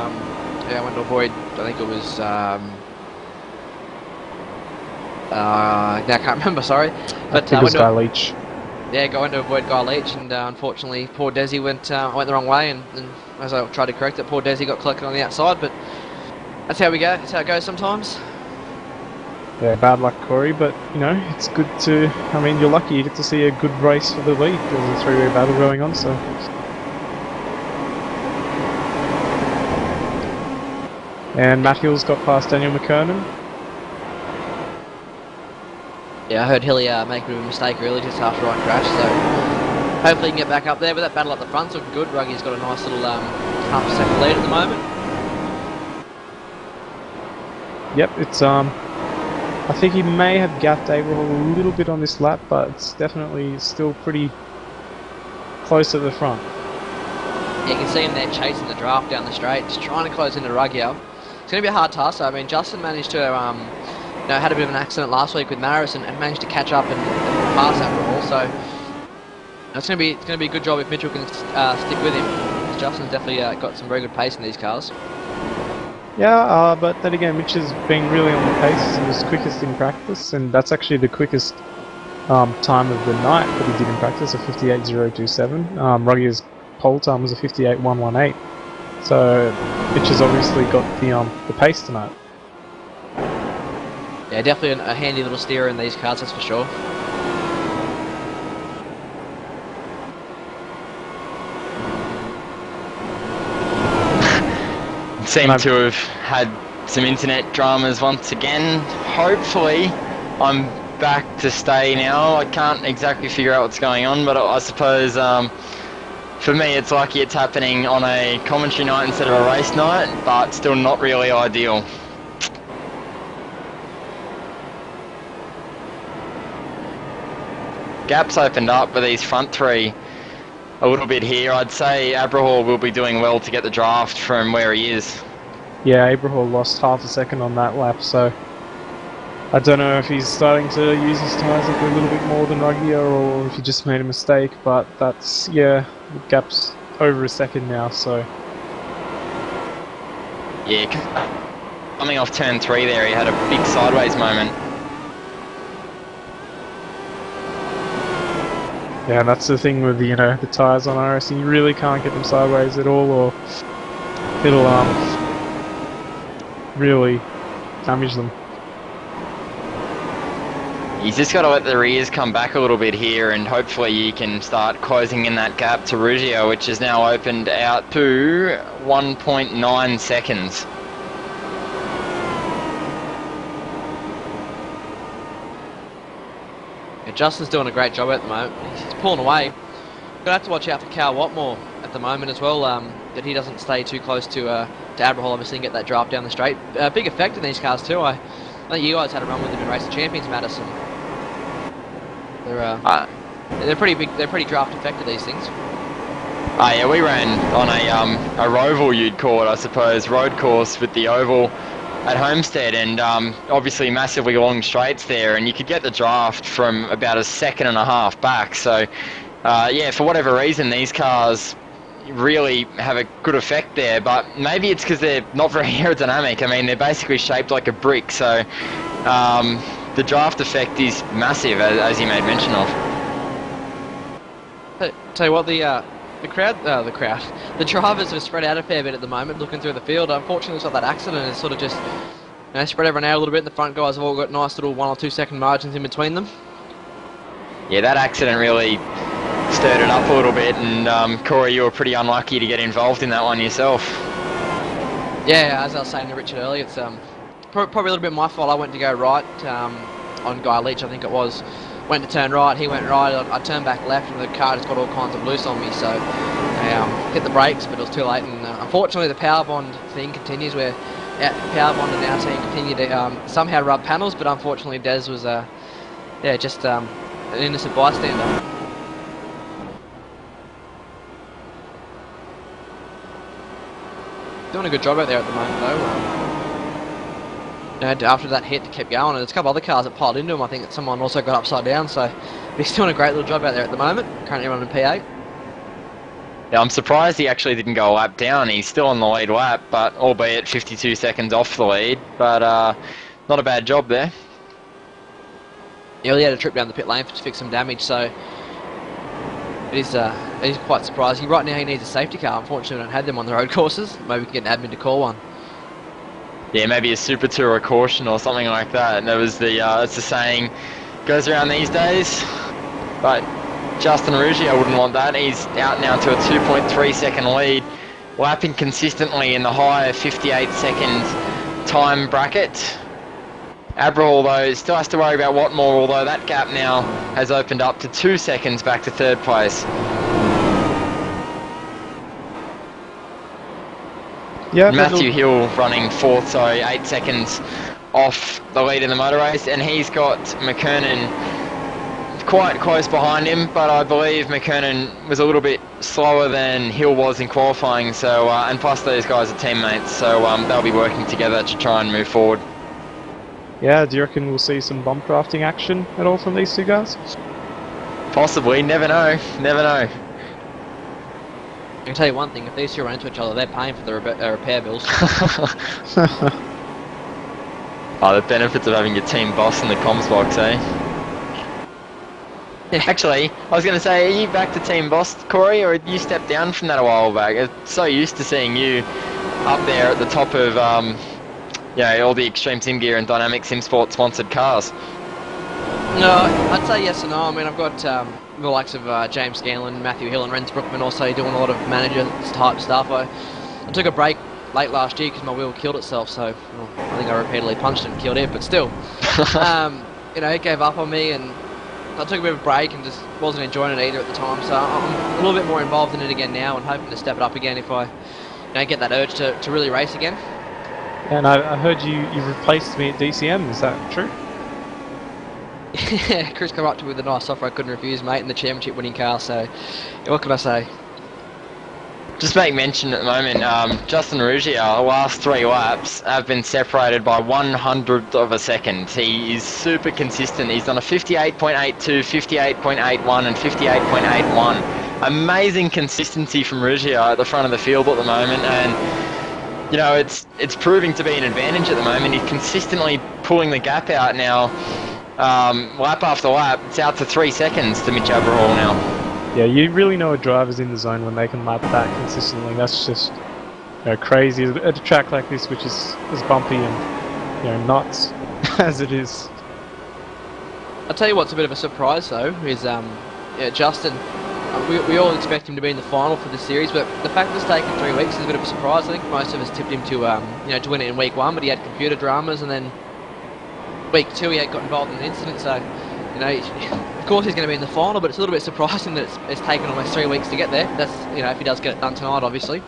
I went to avoid. I think it was. I can't remember. Sorry, but I think it was Guy Leach. Yeah, going to avoid Guy Leach, and unfortunately, poor Desi went the wrong way, and as I tried to correct it, poor Desi got collected on the outside. But that's how we go. That's how it goes sometimes. Yeah, bad luck, Corey, but, it's good to... I mean, you're lucky you get to see a good race for the lead. There's a three-way battle going on, so... And Matt Hill's got past Daniel McKernan. Yeah, I heard Hilly make a bit of a mistake early just after I crashed, so... Hopefully he can get back up there, but that battle up the front's looking good. Ruggy's got a nice little half a second lead at the moment. Yep, it's, I think he may have gapped Aberhall a little bit on this lap, but it's definitely still pretty close at the front. Yeah, you can see him there chasing the draft down the straight, just trying to close into Ruggier. It's going to be a hard task though. I mean, Justin managed to, had a bit of an accident last week with Maris and managed to catch up and pass Aberhall, so it's going to be a good job if Mitchell can stick with him. Justin's definitely got some very good pace in these cars. Yeah, but then again, Mitch has been really on the pace. He was quickest in practice, and that's actually the quickest time of the night that he did in practice, a 58.027. Ruggier's pole time was a 58.118. So Mitch has obviously got the pace tonight. Yeah, definitely a handy little steerer in these cars, that's for sure. Seem to have had some internet dramas once again. Hopefully I'm back to stay now. I can't exactly figure out what's going on, but I suppose for me it's lucky it's happening on a commentary night instead of a race night, but still not really ideal. Gaps opened up with these front three a little bit here. I'd say Aberhall will be doing well to get the draft from where he is. Yeah, Aberhall lost half a second on that lap, so I don't know if he's starting to use his tyres up a little bit more than Ruggier or if he just made a mistake, but that's, yeah, the gap's over a second now, so... Yeah, coming off turn 3 there, he had a big sideways moment. Yeah, and that's the thing with the tyres on RS, you really can't get them sideways at all, or it'll really damage them. He's just got to let the rears come back a little bit here, and hopefully he can start closing in that gap to Ruggiero, which is now opened out to 1.9 seconds. Yeah, Justin's doing a great job at the moment. He's pulling away. Gonna have to watch out for Cal Watmore at the moment as well, that he doesn't stay too close to Abrahall, obviously, and get that draft down the straight. Big effect in these cars too. I think you guys had a run with them in Race of Champions, Madison. They're pretty big. They're pretty draft effective, these things. Yeah, we ran on a roval, you'd call it, I suppose, road course with the oval at Homestead, and obviously massively long straights there, and you could get the draft from about a second and a half back. So yeah, for whatever reason, these cars really have a good effect there, but maybe it's because they're not very aerodynamic. I mean, they're basically shaped like a brick, so the draft effect is massive, as you made mention of. Tell you what, the drivers have spread out a fair bit at the moment, looking through the field. Unfortunately, it's not that accident. It's sort of just spread everyone out a little bit. The front guys have all got nice little 1 or 2 second margins in between them. Yeah, that accident really stirred it up a little bit, and Corey, you were pretty unlucky to get involved in that one yourself. Yeah, as I was saying to Richard earlier, it's probably a little bit my fault. I went to go right on Guy Leach, I think it was. Went to turn right, he went right, I turned back left, and the car just got all kinds of loose on me, so I hit the brakes, but it was too late, and unfortunately the power bond thing continues, where power bond and our team continue to somehow rub panels, but unfortunately Des was just an innocent bystander. Doing a good job out there at the moment, though. After that hit, kept going, and there's a couple other cars that piled into him. I think that someone also got upside down, so he's doing a great little job out there at the moment. Currently running P8. Yeah, I'm surprised he actually didn't go a lap down. He's still on the lead lap, but albeit 52 seconds off the lead, but not a bad job there. Yeah, he had a trip down the pit lane to fix some damage, so it is quite surprising. Right now he needs a safety car. Unfortunately, we don't have them on the road courses. Maybe we can get an admin to call one. Yeah, maybe a super tour or caution or something like that. And that was it's the saying goes around these days. But Justin Ruggiero wouldn't want that. He's out now to a 2.3 second lead, lapping consistently in the high 58 second time bracket. Abrahall, though, still has to worry about Watmore, although that gap now has opened up to 2 seconds back to third place. Yeah, Matthew Hill running fourth, so 8 seconds off the lead in the motor race, and he's got McKernan quite close behind him, but I believe McKernan was a little bit slower than Hill was in qualifying, so and plus those guys are teammates, so they'll be working together to try and move forward. Yeah, do you reckon we'll see some bump drafting action at all from these two guys? Possibly, never know, never know. I can tell you one thing, if these two run into each other, they're paying for the repair bills. Oh, the benefits of having your team boss in the comms box, eh? Yeah. Actually, I was going to say, are you back to team boss, Corey, or you stepped down from that a while back? I'm so used to seeing you up there at the top of all the Extreme Sim Gear and Dynamic Sim Sport sponsored cars. No, I'd say yes and no. I mean, I've got the likes of James Scanlon, Matthew Hill and Renz Brookman also doing a lot of manager type stuff. I took a break late last year because my wheel killed itself, so I think I repeatedly punched it and killed it, but still. It gave up on me, and I took a bit of a break and just wasn't enjoying it either at the time, so I'm a little bit more involved in it again now and hoping to step it up again if I get that urge to really race again. And I heard you replaced me at DCM, is that true? Yeah, Chris came up to me with a nice offer I couldn't refuse, mate, in the championship winning car, so what can I say? Just make mention at the moment, Justin Ruggiero, the last 3 laps have been separated by 1/100th of a second. He is super consistent. He's done a 58.82, 58.81 and 58.81. Amazing consistency from Ruggiero at the front of the field at the moment, and it's proving to be an advantage at the moment. He's consistently pulling the gap out now. Lap after lap, it's out to 3 seconds to Mitch Abrahall now. Yeah, you really know a driver's in the zone when they can lap that consistently. That's just crazy at a track like this, which is as bumpy and nuts as it is. I'll tell you what's a bit of a surprise though is yeah, Justin. We all expect him to be in the final for the series, but the fact that it's taken 3 weeks is a bit of a surprise. I think most of us tipped him to to win it in week 1, but he had computer dramas, and then week 2 he had got involved in an incident. So of course he's going to be in the final, but it's a little bit surprising that it's taken almost 3 weeks to get there. That's if he does get it done tonight, obviously.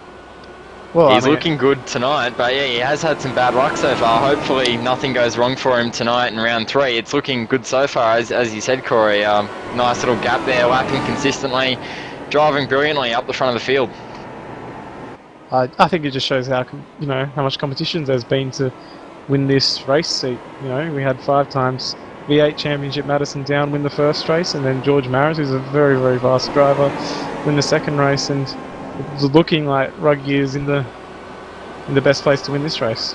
Well, he's looking good tonight, but yeah, he has had some bad luck so far. Hopefully nothing goes wrong for him tonight in round 3. It's looking good so far, as you said, Corey. Nice little gap there, lapping consistently, driving brilliantly up the front of the field. I think it just shows how how much competition there's been to win this race seat. We had 5 times V8 Championship Madison Down win the first race, and then George Maris, who's a very, very fast driver, win the second race, and it's looking like Ruggie is in the best place to win this race.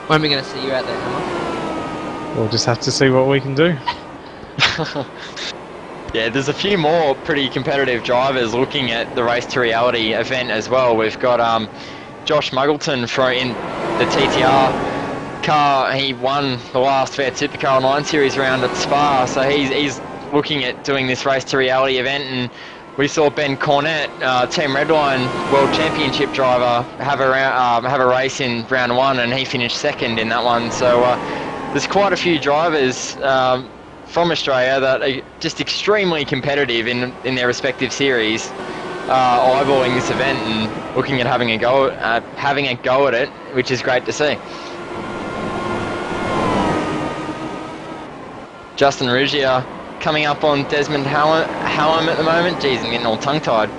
When are we going to see you out there, Hammer? We'll just have to see what we can do. Yeah, there's a few more pretty competitive drivers looking at the Race to Reality event as well. We've got Josh Muggleton in the TTR car. He won the last Fiat Supercar 9 Series round at Spa, so he's looking at doing this Race to Reality event. And we saw Ben Cornett, Team Redline World Championship driver, have a race in round 1, and he finished second in that one. So there's quite a few drivers from Australia that are just extremely competitive in their respective series, eyeballing this event and looking at having a go at it, which is great to see. Justin Ruggier coming up on Desmond Hallam at the moment. Jeez, I'm getting all tongue-tied.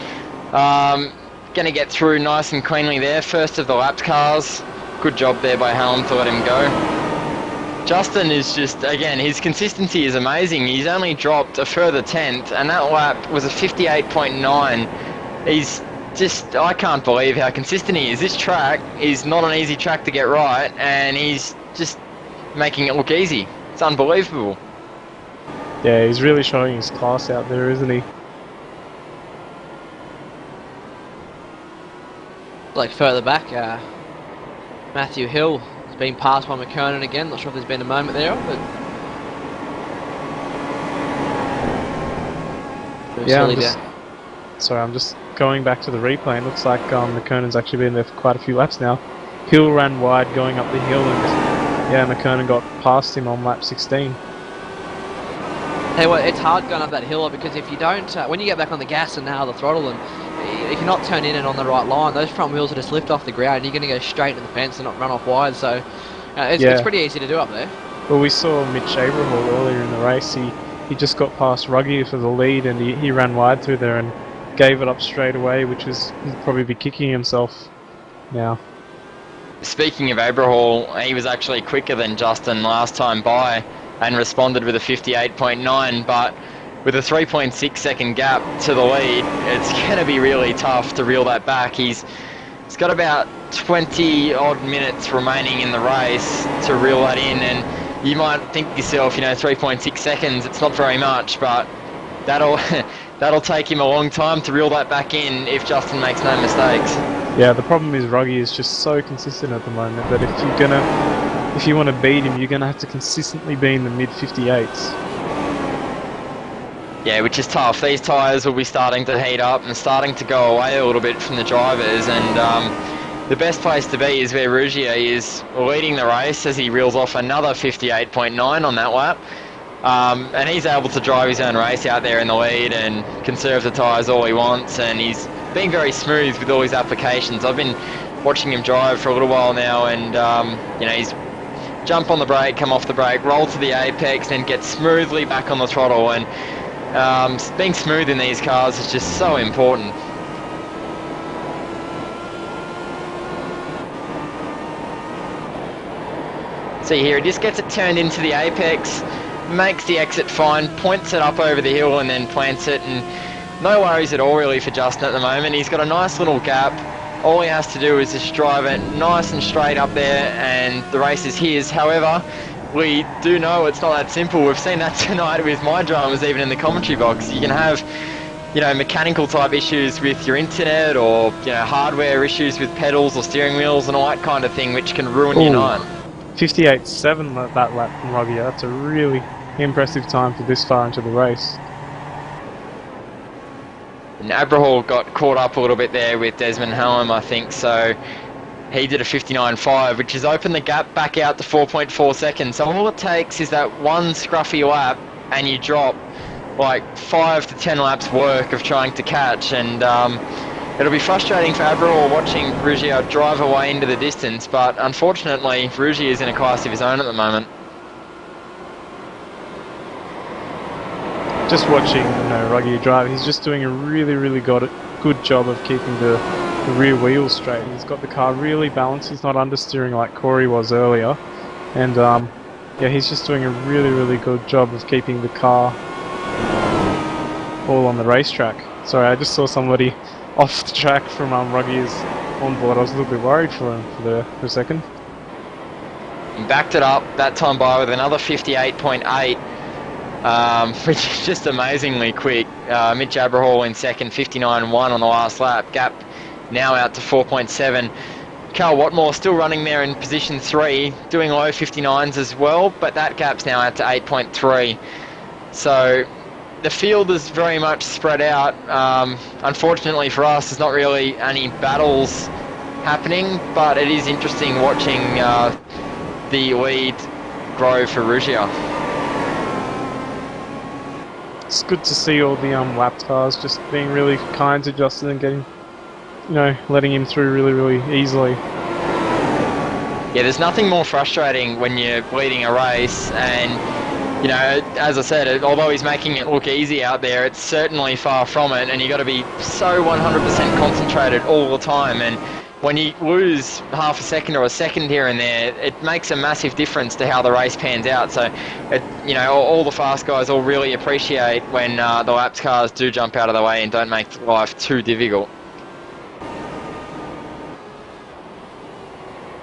Going to get through nice and cleanly there. First of the lapped cars. Good job there by Hallam to let him go. Justin is just, again, his consistency is amazing. He's only dropped a further 10th, and that lap was a 58.9. He's just, I can't believe how consistent he is. This track is not an easy track to get right, and he's just making it look easy. It's unbelievable. Yeah, he's really showing his class out there, isn't he? Like further back, Matthew Hill has been passed by McKernan again. Not sure if there's been a moment there, but yeah, I'm just going back to the replay. It looks like McKernan's actually been there for quite a few laps now. Hill ran wide going up the hill, and yeah, McKernan got past him on lap 16. Hey, well, it's hard going up that hill because if you don't, when you get back on the gas and nail the throttle, and if you're not turned in and on the right line, those front wheels will just lift off the ground, and you're going to go straight into the fence and not run off wide. So it's pretty easy to do up there. Well, we saw Mitch Abrahall earlier in the race. He just got past Ruggie for the lead, and he ran wide through there and gave it up straight away, which was, he'd probably be kicking himself now. Speaking of Abrahall, he was actually quicker than Justin last time by, and responded with a 58.9, but with a 3.6 second gap to the lead, it's going to be really tough to reel that back. He's got about 20 odd minutes remaining in the race to reel that in, and you might think to yourself, 3.6 seconds, it's not very much, but that'll take him a long time to reel that back in if Justin makes no mistakes. Yeah, the problem is Ruggie is just so consistent at the moment that if you want to beat him, you're going to have to consistently be in the mid-58s. Yeah, which is tough. These tyres will be starting to heat up and starting to go away a little bit from the drivers, and the best place to be is where Ruggier is leading the race as he reels off another 58.9 on that lap. And he's able to drive his own race out there in the lead and conserve the tyres all he wants, and he's being very smooth with all his applications. I've been watching him drive for a little while now, and he's jump on the brake, come off the brake, roll to the apex, then get smoothly back on the throttle, and being smooth in these cars is just so important. See here, he just gets it turned into the apex, makes the exit fine, points it up over the hill and then plants it, and no worries at all really for Justin at the moment. He's got a nice little gap. All he has to do is just drive it nice and straight up there, and the race is his. However, we do know it's not that simple. We've seen that tonight with my dramas, even in the commentary box. You can have, mechanical type issues with your internet, or hardware issues with pedals or steering wheels and all that kind of thing, which can ruin your night. 58.7 that lap from Ruggie. That's a really impressive time for this far into the race. And Abraham got caught up a little bit there with Desmond Hallam, I think, so he did a 59.5, which has opened the gap back out to 4.4 seconds. So all it takes is that one scruffy lap and you drop like 5 to 10 laps work of trying to catch, and it'll be frustrating for Abraham watching Ruggier drive away into the distance, but unfortunately Ruggier is in a class of his own at the moment. Just watching Ruggier drive, he's just doing a really good job of keeping the rear wheels straight. He's got the car really balanced, he's not understeering like Corey was earlier, and yeah, he's just doing a really good job of keeping the car all on the racetrack. Sorry, I just saw somebody off the track from Ruggier's onboard. I was a little bit worried for him for a second. He backed it up that time by with another 58.8, which is just amazingly quick. Mitch Abraham in second, 59.1 on the last lap. Gap now out to 4.7. Carl Watmore still running there in position 3, doing low 59s as well, but that gap's now out to 8.3. So the field is very much spread out. Unfortunately for us, there's not really any battles happening, but it is interesting watching the lead grow for Ruggier. It's good to see all the lapped cars just being really kind to Justin and getting, letting him through really easily. Yeah, there's nothing more frustrating when you're leading a race and, as I said, although he's making it look easy out there, it's certainly far from it, and you got to be so 100% concentrated all the time. And when you lose half a second or a second here and there, it makes a massive difference to how the race pans out. So, all the fast guys all really appreciate when the laps cars do jump out of the way and don't make life too difficult.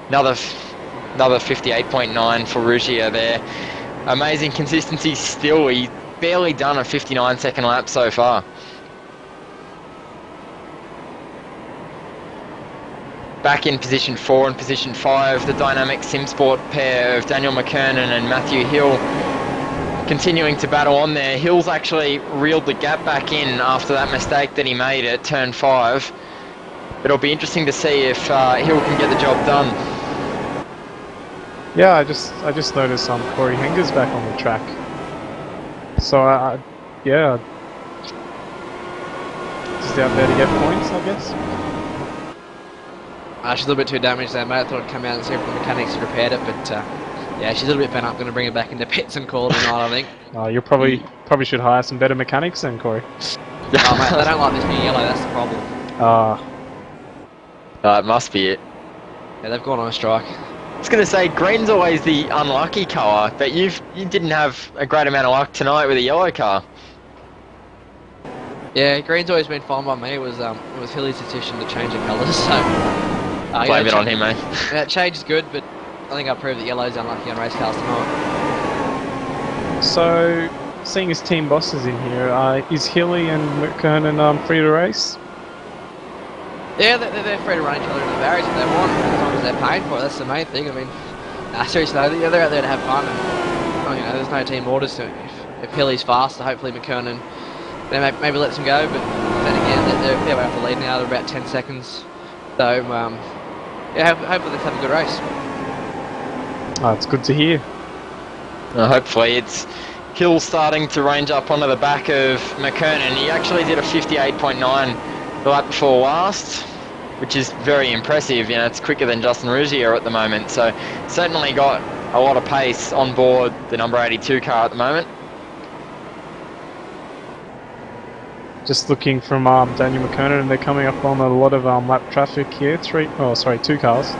Another 58.9 for Ruggier there. Amazing consistency still. He's barely done a 59-second lap so far. Back in position 4 and position 5, the dynamic SimSport pair of Daniel McKernan and Matthew Hill continuing to battle on there. Hill's actually reeled the gap back in after that mistake that he made at turn 5. It'll be interesting to see if Hill can get the job done. Yeah, I just noticed Corey Henger's back on the track. So yeah, just out there to get points, I guess. She's a little bit too damaged there, mate. I thought I'd come out and see if the mechanics had repaired it, but yeah, she's a little bit bent up. Going to bring her back into pits and call it a night, I think. You probably should hire some better mechanics then, Corey. Oh, mate, they don't like this new yellow. That's the problem. It must be it. Yeah, they've gone on a strike. I was going to say, green's always the unlucky colour, but you didn't have a great amount of luck tonight with a yellow car. Yeah, green's always been fine by me. It was Hilly's decision to change the colours, so... Blame it on him, mate. Yeah, change is good, but I think I proved that yellow's unlucky on race cars tonight. So, seeing as team bosses in here, is Hilly and McKernan free to race? Yeah, they're free to run each other in the barriers if they want, as long as they're paying for it. That's the main thing. I mean, seriously, they're out there to have fun, and there's no team orders. So if Hilly's faster, hopefully McKernan maybe lets him go. But then again, they're way off the lead now. They're about 10 seconds. So yeah, hopefully they have a good race. Oh, it's good to hear. Hopefully it's Hill starting to range up onto the back of McKernan. He actually did a 58.9 the lap before last, which is very impressive. It's quicker than Justin Ruggier at the moment, so certainly got a lot of pace on board the number 82 car at the moment. Just looking from Daniel McKernan, and they're coming up on a lot of lap traffic here. 2 cars.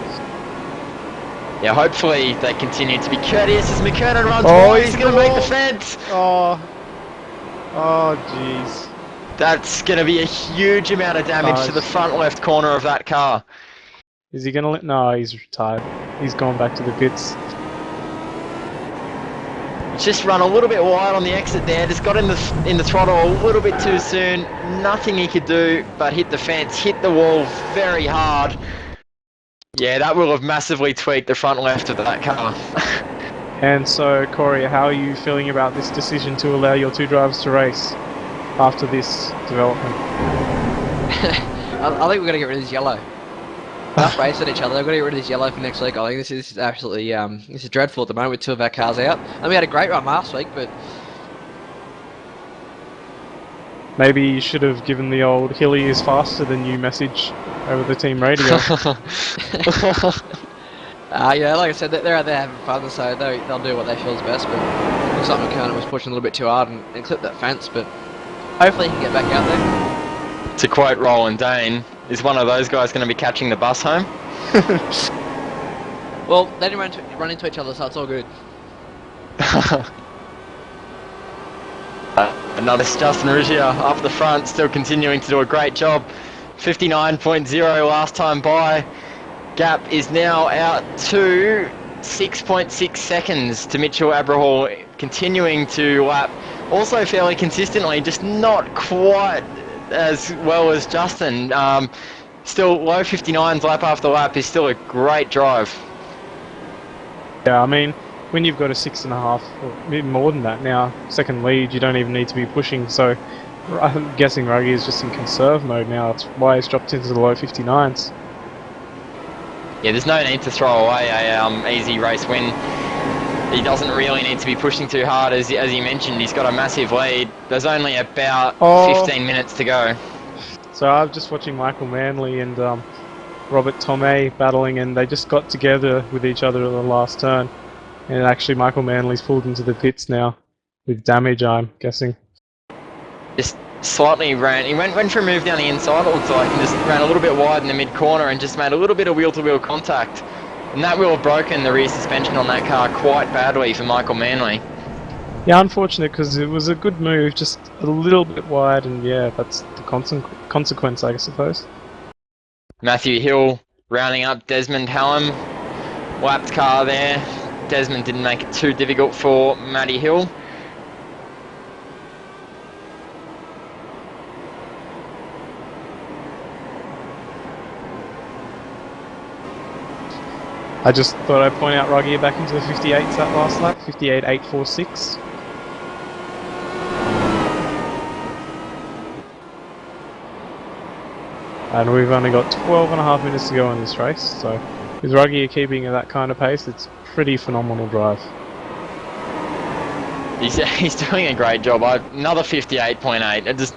Yeah, hopefully they continue to be courteous as McKernan runs wide. He's going to make the fence. Oh, jeez. That's going to be a huge amount of damage to the front left corner of that car. Is he going to let... No, he's retired. He's gone back to the pits. He's just run a little bit wide on the exit there. Just got in the throttle a little bit too soon. Nothing he could do but hit the fence, hit the wall very hard. Yeah, that will have massively tweaked the front left of that car. And so, Corey, how are you feeling about this decision to allow your two drivers to race after this development? I think we're gonna get rid of this yellow. Enough race at each other. I've got to get rid of this yellow for next week. I think this is absolutely this is dreadful at the moment with two of our cars out. And we had a great run last week, but Maybe you should have given the old "Hilly is faster than you" message over the team radio. yeah, like I said, they're out there having fun, so they'll do what they feel is best. But looks like McKernan was pushing a little bit too hard and clipped that fence, but hopefully he can get back out there. To quote Roland Dane, is one of those guys going to be catching the bus home? Well, they didn't run into each other, so it's all good. Another Justin Ruggier up the front, still continuing to do a great job. 59.0 last time by. Gap is now out to 6.6 seconds to Mitchell Abrahall, continuing to lap also fairly consistently, just not quite as well as Justin. Still low 59s lap after lap is still a great drive. Yeah, I mean, when you've got a 6.5, or even more than that now, second lead, you don't even need to be pushing. So I'm guessing Ruggie is just in conserve mode now. That's why he's dropped into the low 59s. Yeah, there's no need to throw away a easy race win. He doesn't really need to be pushing too hard, as he mentioned. He's got a massive lead. There's only about 15 minutes to go. So I'm just watching Michael Manley and Robert Tomei battling, and they just got together with each other at the last turn. And actually, Michael Manley's pulled into the pits now with damage, I'm guessing. Just slightly ran. He went for a move down the inside, it looks like, and just ran a little bit wide in the mid corner and just made a little bit of wheel-to-wheel contact. And that will have broken the rear suspension on that car quite badly for Michael Manley. Yeah, unfortunate, because it was a good move, just a little bit wide, and yeah, that's the consequence, I suppose. Matthew Hill rounding up Desmond Hallam. Lapped car there. Desmond didn't make it too difficult for Matty Hill. I just thought I'd point out Ruggie back into the 58s that last lap, 58.846. And we've only got 12.5 minutes to go in this race, so with Ruggie keeping at that kind of pace, it's a pretty phenomenal drive. He's doing a great job. Another 58.8.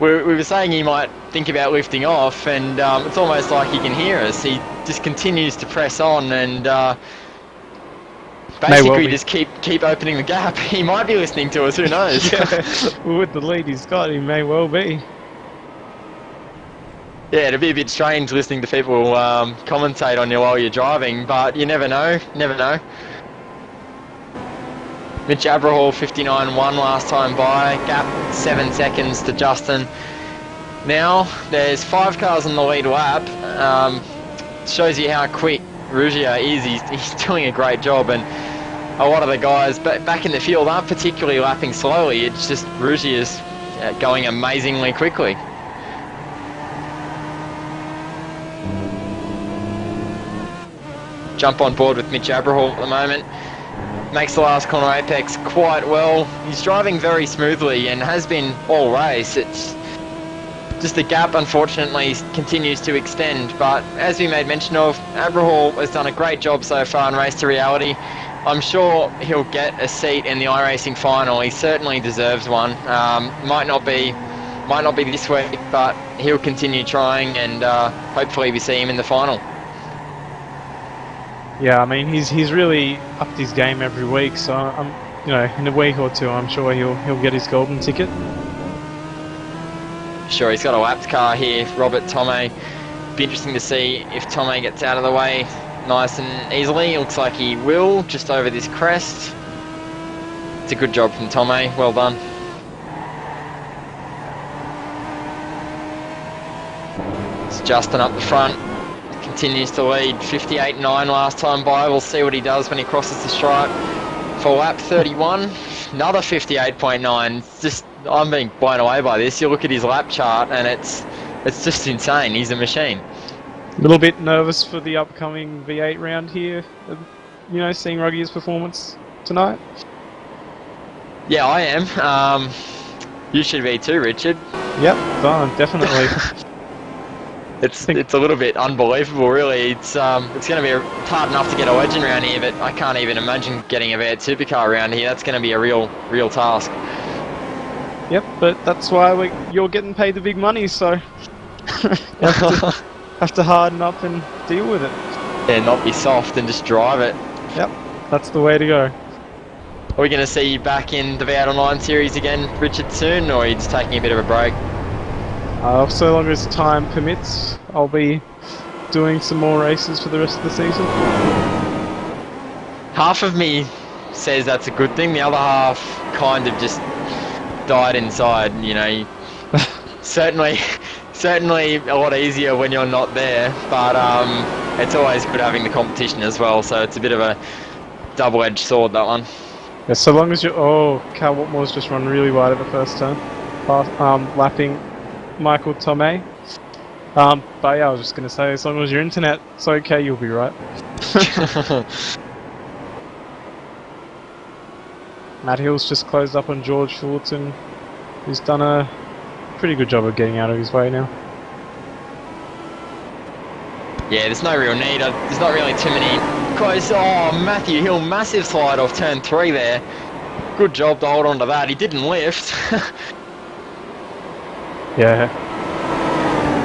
We were saying he might think about lifting off, and it's almost like he can hear us. He just continues to press on and basically just keep opening the gap. He might be listening to us, who knows? Yeah. With the lead he's got, he may well be. Yeah, it'd be a bit strange listening to people commentate on you while you're driving, but you never know, never know. Mitch Abrahall 59.1 last time by, gap 7 seconds to Justin. Now there's 5 cars on the lead lap. Shows you how quick Ruggier is. He's doing a great job, and a lot of the guys back in the field aren't particularly lapping slowly. It's just Ruggier's going amazingly quickly. Jump on board with Mitch Abrahall at the moment. Makes the last corner apex quite well. He's driving very smoothly and has been all race. It's just the gap, unfortunately, continues to extend. But as we made mention of, Abrahall has done a great job so far in Race to Reality. I'm sure he'll get a seat in the iRacing final. He certainly deserves one. Might not be this week, but he'll continue trying, and hopefully we see him in the final. Yeah, I mean he's really upped his game every week, so in a week or two I'm sure he'll get his golden ticket. Sure, he's got a lapped car here, Robert Tomei. Be interesting to see if Tomei gets out of the way nice and easily. It looks like he will, just over this crest. It's a good job from Tomei, well done. It's Justin up the front. Continues to lead, 58.9 last time by. We'll see what he does when he crosses the stripe for lap 31. Another 58.9. It's just, I'm being blown away by this. You look at his lap chart and it's just insane. He's a machine. A little bit nervous for the upcoming V8 round here. Seeing Ruggie's performance. tonight? Yeah, I am. You should be too, Richard. Yep, definitely. It's a little bit unbelievable, really. It's going to be hard enough to get a legend around here, but I can't even imagine getting a V8 supercar around here. That's going to be a real task. Yep, but that's why you're getting paid the big money, so you have to harden up and deal with it. Yeah, not be soft and just drive it. Yep, that's the way to go. Are we going to see you back in the V8 Online series again, Richard, soon, or are you just taking a bit of a break? So long as time permits, I'll be doing some more races for the rest of the season. Half of me says that's a good thing, the other half kind of just died inside, you know. certainly a lot easier when you're not there, but it's always good having the competition as well, so it's a bit of a double-edged sword, that one. Yeah, so long as you... Oh, Cal Watmore's just run really wide at the first turn, lapping Michael Tomei. But yeah, I was just going to say, as long as your internet's okay, you'll be right. Matt Hill's just closed up on George Fullerton, who's done a pretty good job of getting out of his way now. Yeah, there's no real need. There's not really too many close. Oh, Matthew Hill, massive slide off turn 3 there. Good job to hold on to that. He didn't lift. Yeah.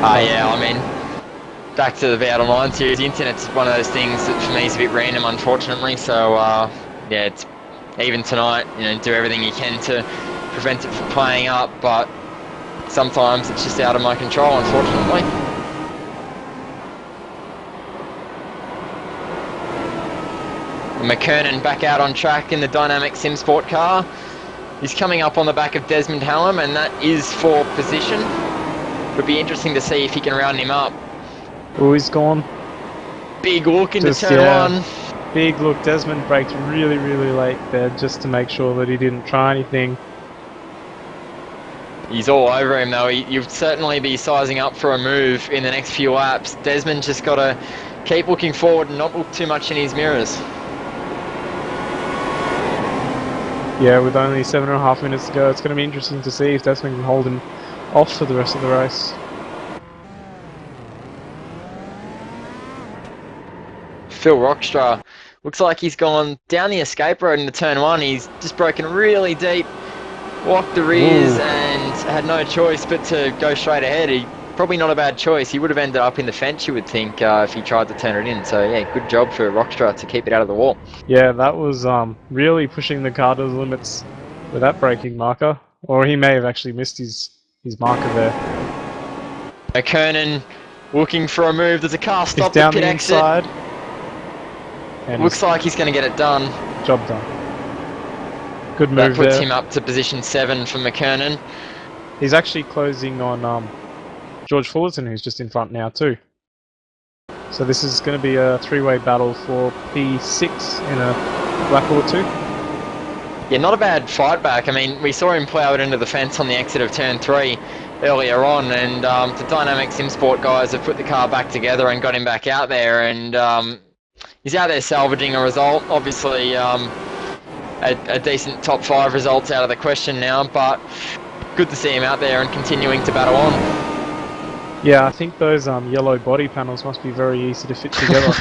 Yeah, I mean, back to the V8 Online series, the internet's one of those things that for me is a bit random, unfortunately, so yeah, it's even tonight, you know, do everything you can to prevent it from playing up, but sometimes it's just out of my control, unfortunately. McKernan back out on track in the dynamic sim sport car. He's coming up on the back of Desmond Hallam, and that is for position. It'll be interesting to see if he can round him up. Oh, he's gone. Big look into turn 1. Big look. Desmond braked really, really late there just to make sure that he didn't try anything. He's all over him though. You'll certainly be sizing up for a move in the next few laps. Desmond just got to keep looking forward and not look too much in his mirrors. Yeah, with only 7.5 minutes to go, it's going to be interesting to see if Desmond can hold him off for the rest of the race. Phil Rockstra looks like he's gone down the escape road into turn 1. He's just broken really deep, locked the rears, and had no choice but to go straight ahead. Probably not a bad choice. He would have ended up in the fence, you would think, if he tried to turn it in. So yeah, good job for Rockstra to keep it out of the wall. Yeah, that was really pushing the car to the limits with that braking marker. Or he may have actually missed his marker there. McKernan looking for a move. There's a car stopped down at pit the exit. inside. And looks like he's going to get it done. Job done. Good move there. That puts him up to position 7 for McKernan. He's actually closing on George Fullerton, who's just in front now too. So this is going to be a 3-way battle for P6 in a lap or 2. Yeah, not a bad fight back. I mean, we saw him plough it into the fence on the exit of turn 3 earlier on, and the Dynamic Sim Sport guys have put the car back together and got him back out there, and he's out there salvaging a result. Obviously, a decent top 5 results out of the question now, but good to see him out there and continuing to battle on. Yeah, I think those yellow body panels must be very easy to fit together.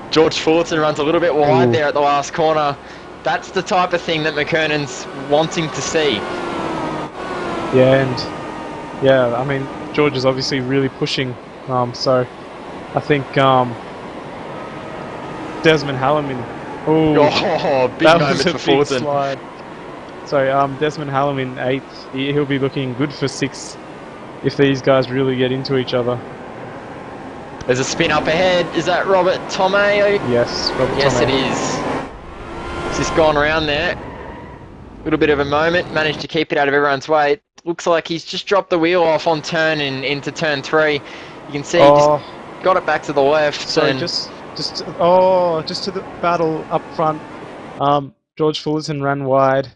George Fullerton runs a little bit wide there at the last corner. That's the type of thing that McKernan's wanting to see. Yeah, and yeah, I mean, George is obviously really pushing, so I think Desmond Hallam in... big moment for Fullerton. Slide. So Desmond Hallam in 8th, he'll be looking good for 6th if these guys really get into each other. There's a spin up ahead. Is that Robert Tomei? Yes, Robert Yes, Tomei. it is. He's just gone around there. A little bit of a moment. Managed to keep it out of everyone's way. It looks like he's just dropped the wheel off on turn into turn 3. You can see he just got it back to the left. So and just to the battle up front. George Fullerton ran wide.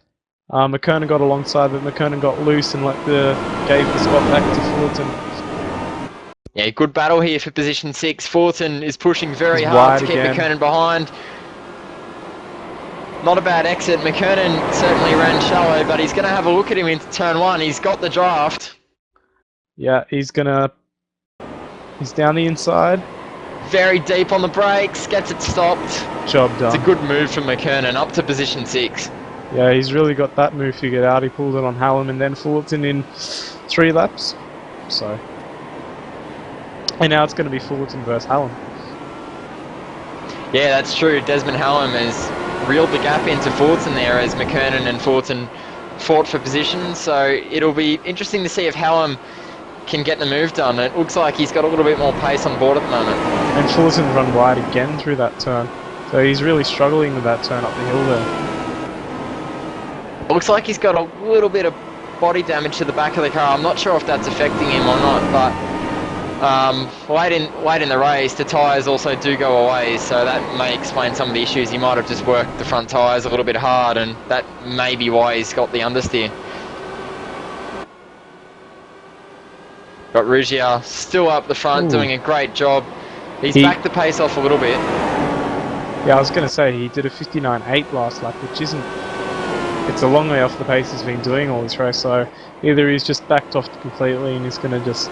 McKernan got alongside, but McKernan got loose and gave the spot back to Fullerton. Yeah, good battle here for position 6. Fullerton is pushing very hard to keep McKernan behind. Not a bad exit. McKernan certainly ran shallow, but he's going to have a look at him into turn 1. He's got the draft. Yeah, he's down the inside. Very deep on the brakes, gets it stopped. Job done. It's a good move from McKernan, up to position 6. Yeah, he's really got that move figured out. He pulled it on Hallam and then Fullerton in 3 laps. So, and now it's going to be Fullerton versus Hallam. Yeah, that's true. Desmond Hallam has reeled the gap into Fullerton there as McKernan and Fullerton fought for position. So it'll be interesting to see if Hallam can get the move done. It looks like he's got a little bit more pace on board at the moment. And Fullerton run wide again through that turn. So he's really struggling with that turn up the hill there. Looks like he's got a little bit of body damage to the back of the car. I'm not sure if that's affecting him or not, but late in the race, the tyres also do go away, so that may explain some of the issues. He might have just worked the front tyres a little bit hard, and that may be why he's got the understeer. Got Ruggier still up the front, doing a great job. He's backed the pace off a little bit. Yeah, I was going to say, he did a 59.8 last lap, which isn't... It's a long way off the pace he's been doing all this race, so either he's just backed off completely and he's going to just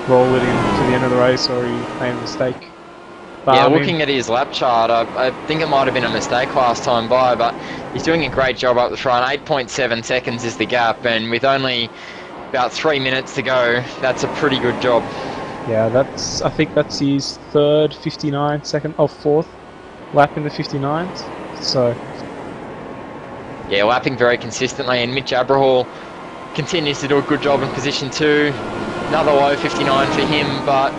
roll it in to the end of the race, or he made a mistake. But yeah, looking at his lap chart, I think it might have been a mistake last time by, but he's doing a great job up the front. 8.7 seconds is the gap, and with only about 3 minutes to go, that's a pretty good job. Yeah, I think that's his third 4th lap in the 59s, so... Yeah, lapping very consistently, and Mitch Abrahall continues to do a good job in position 2. Another low 59 for him, but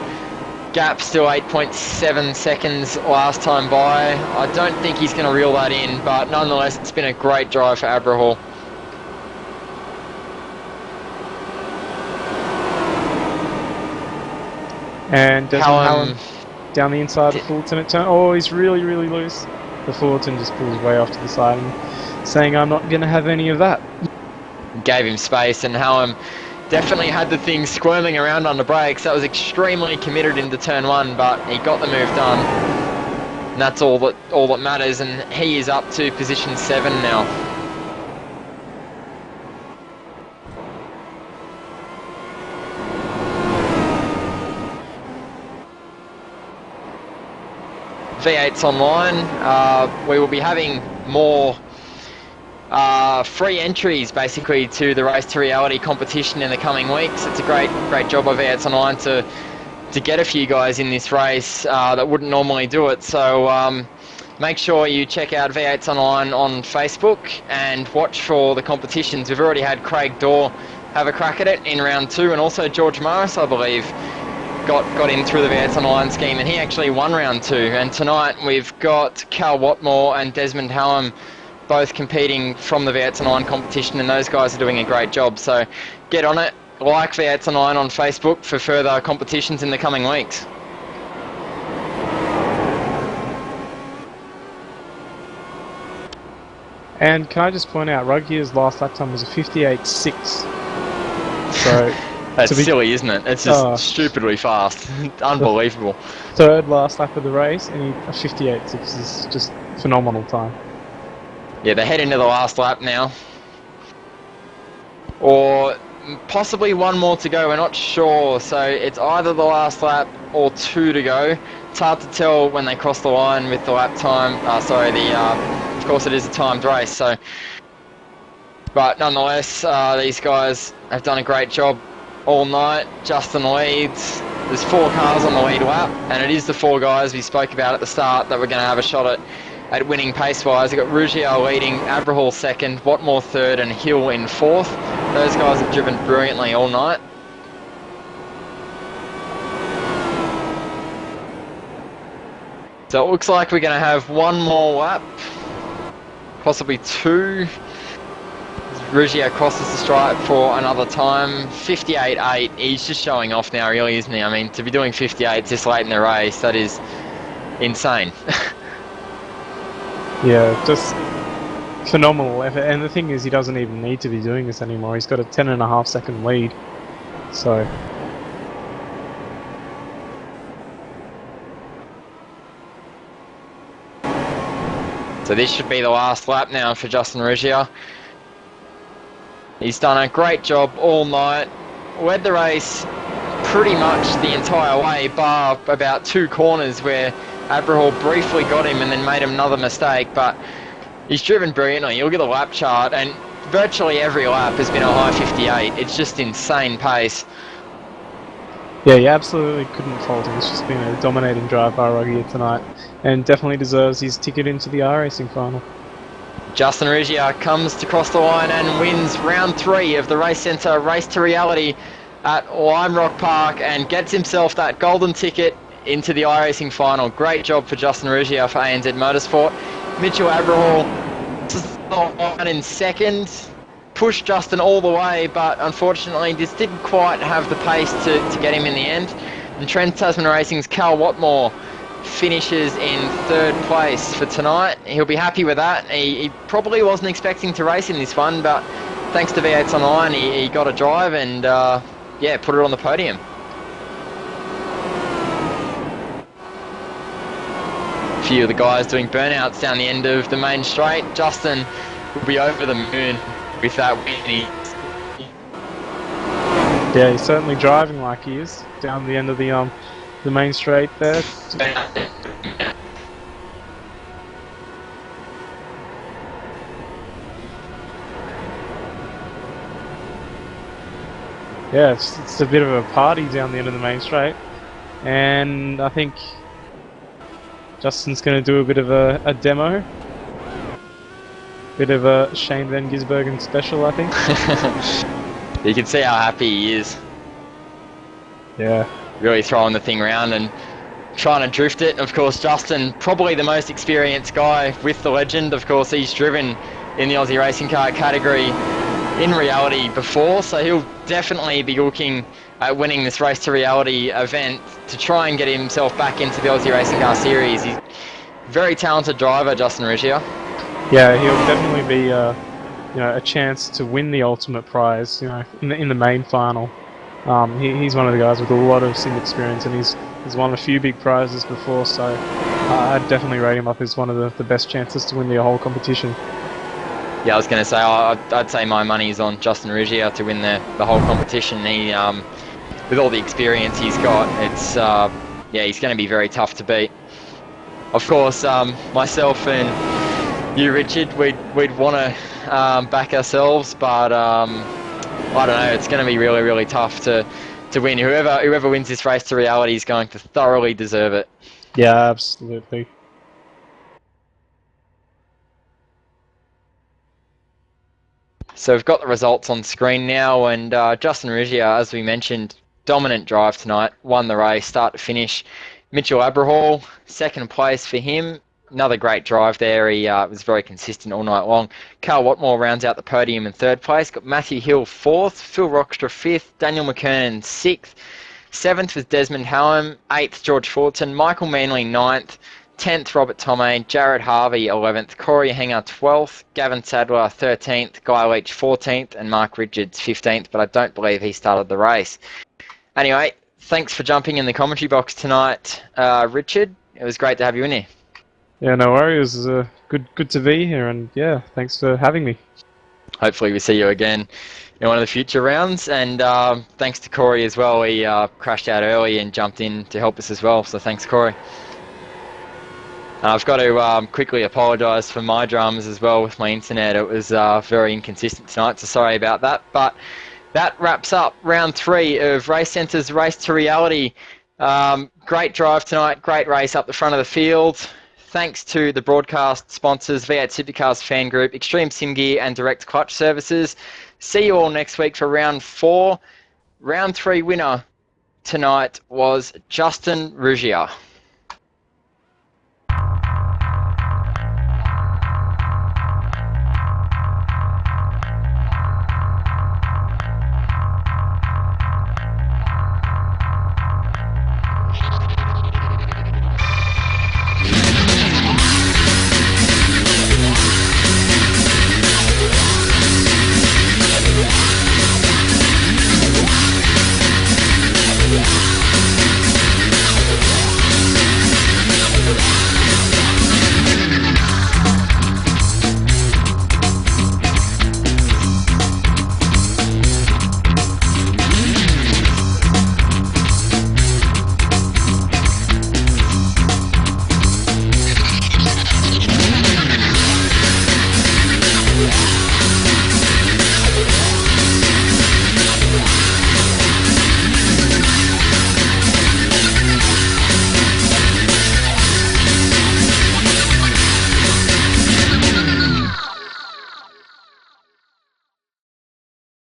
gap still 8.7 seconds last time by. I don't think he's going to reel that in, but nonetheless, it's been a great drive for Abrahall. And Hallam down the inside of Fullerton at turn. Oh, he's really, really loose. The Fullerton just pulls way off to the side and saying, I'm not going to have any of that. Gave him space, and Hallam definitely had the thing squirming around under brakes. That was extremely committed into turn 1, but he got the move done. And that's all that matters, and he is up to position 7 now. V8's online. We will be having more free entries basically to the Race to Reality competition in the coming weeks. It's a great job by V8's online to get a few guys in this race that wouldn't normally do it. So make sure you check out V8's online on Facebook and watch for the competitions. We've already had Craig Dorr have a crack at it in round 2, and also George Morris, I believe, got in through the V8's online scheme, and he actually won round 2. And tonight we've got Cal Watmore and Desmond Hallam both competing from the V8's online competition, and those guys are doing a great job. So get on it, like V8's online on Facebook for further competitions in the coming weeks. And can I just point out, Ruggier's last lap time was a 58.6. So that's silly, isn't it? It's just stupidly fast. Unbelievable. Third last lap of the race, and a 58.6 is just phenomenal time. Yeah, they head into the last lap now. Or possibly one more to go, we're not sure. So it's either the last lap or 2 to go. It's hard to tell when they cross the line with the lap time. Of course it is a timed race, so... But nonetheless, these guys have done a great job all night. Justin leads. There's 4 cars on the lead lap, and it is the 4 guys we spoke about at the start that we're going to have a shot at winning pace-wise. We've got Ruggier leading, Abrahall 2nd, Watmore 3rd, and Hill in 4th. Those guys have driven brilliantly all night. So it looks like we're going to have one more lap, possibly 2. Ruggier crosses the stripe for another time. 58.8. He's just showing off now, really, isn't he? I mean, to be doing 58 this late in the race, that is insane. Yeah, just phenomenal effort. And the thing is, he doesn't even need to be doing this anymore. He's got a 10.5 second lead. So... So this should be the last lap now for Justin Ruggier. He's done a great job all night. Led the race pretty much the entire way, bar about 2 corners where Abraham briefly got him and then made another mistake, but he's driven brilliantly. You look at the lap chart and virtually every lap has been a high 58. It's just insane pace. Yeah, you absolutely couldn't fault him. It's just been a dominating drive by Ruggier tonight, and definitely deserves his ticket into the R-Racing final. Justin Ruggier comes to cross the line and wins round 3 of the RaceCentre Race to Reality at Lime Rock Park and gets himself that golden ticket into the iRacing final. Great job for Justin Ruggier for ANZ Motorsport. Mitchell Abraham in second, pushed Justin all the way, but unfortunately just didn't quite have the pace to get him in the end. And Trent Tasman Racing's Cal Watmore finishes in 3rd place for tonight. He'll be happy with that. He probably wasn't expecting to race in this one, but thanks to V8s Online, he got a drive and yeah, put it on the podium. A few of the guys doing burnouts down the end of the main straight. Justin will be over the moon with that win. Yeah, he's certainly driving like he is down the end of the main straight there. Yeah, it's a bit of a party down the end of the main straight, and I think Justin's going to do a bit of a demo. Bit of a Shane Van Gisbergen special, I think. You can see how happy he is. Yeah. Really throwing the thing around and trying to drift it. Of course, Justin, probably the most experienced guy with the legend. Of course, he's driven in the Aussie Racing Car category in reality before, so he'll definitely be looking at winning this Race to Reality event to try and get himself back into the Aussie Racing Car Series. He's a very talented driver, Justin Ruggier. Yeah, he'll definitely be, you know, a chance to win the ultimate prize. You know, in the main final. He's one of the guys with a lot of sim experience, and he's won a few big prizes before. So I'd definitely rate him up as one of the best chances to win the whole competition. Yeah, I was going to say I'd say my money's on Justin Ruggier to win the whole competition. He, with all the experience he's got, it's yeah, he's going to be very tough to beat. Of course, myself and you, Richard, we'd want to back ourselves, but I don't know. It's going to be really, really tough to win. Whoever wins this Race to Reality is going to thoroughly deserve it. Yeah, absolutely. So we've got the results on screen now, and Justin Ruggier, as we mentioned, dominant drive tonight, won the race start to finish. Mitchell Abraham, 2nd place for him. Another great drive there. He was very consistent all night long. Carl Watmore rounds out the podium in 3rd place. Got Matthew Hill 4th, Phil Rockstra 5th, Daniel McKernan 6th. 7th was Desmond Hallam, 8th George Fulton, Michael Manley 9th, 10th Robert Tomei, Jared Harvey 11th, Corey Hanger 12th, Gavin Sadler 13th, Guy Leach 14th, and Mark Richards 15th, but I don't believe he started the race. Anyway, thanks for jumping in the commentary box tonight, Richard. It was great to have you in here. Yeah, no worries. It was good to be here, and yeah, thanks for having me. Hopefully we see you again in one of the future rounds, and thanks to Corey as well. He crashed out early and jumped in to help us as well, so thanks, Corey. And I've got to quickly apologise for my dramas as well with my internet. It was very inconsistent tonight, so sorry about that. But that wraps up round 3 of RaceCentre's Race to Reality. Great drive tonight, great race up the front of the field. Thanks to the broadcast sponsors, V8 Supercars Fan Group, Extreme Sim Gear and Direct Clutch Services. See you all next week for round 4. Round 3 winner tonight was Justin Ruggier.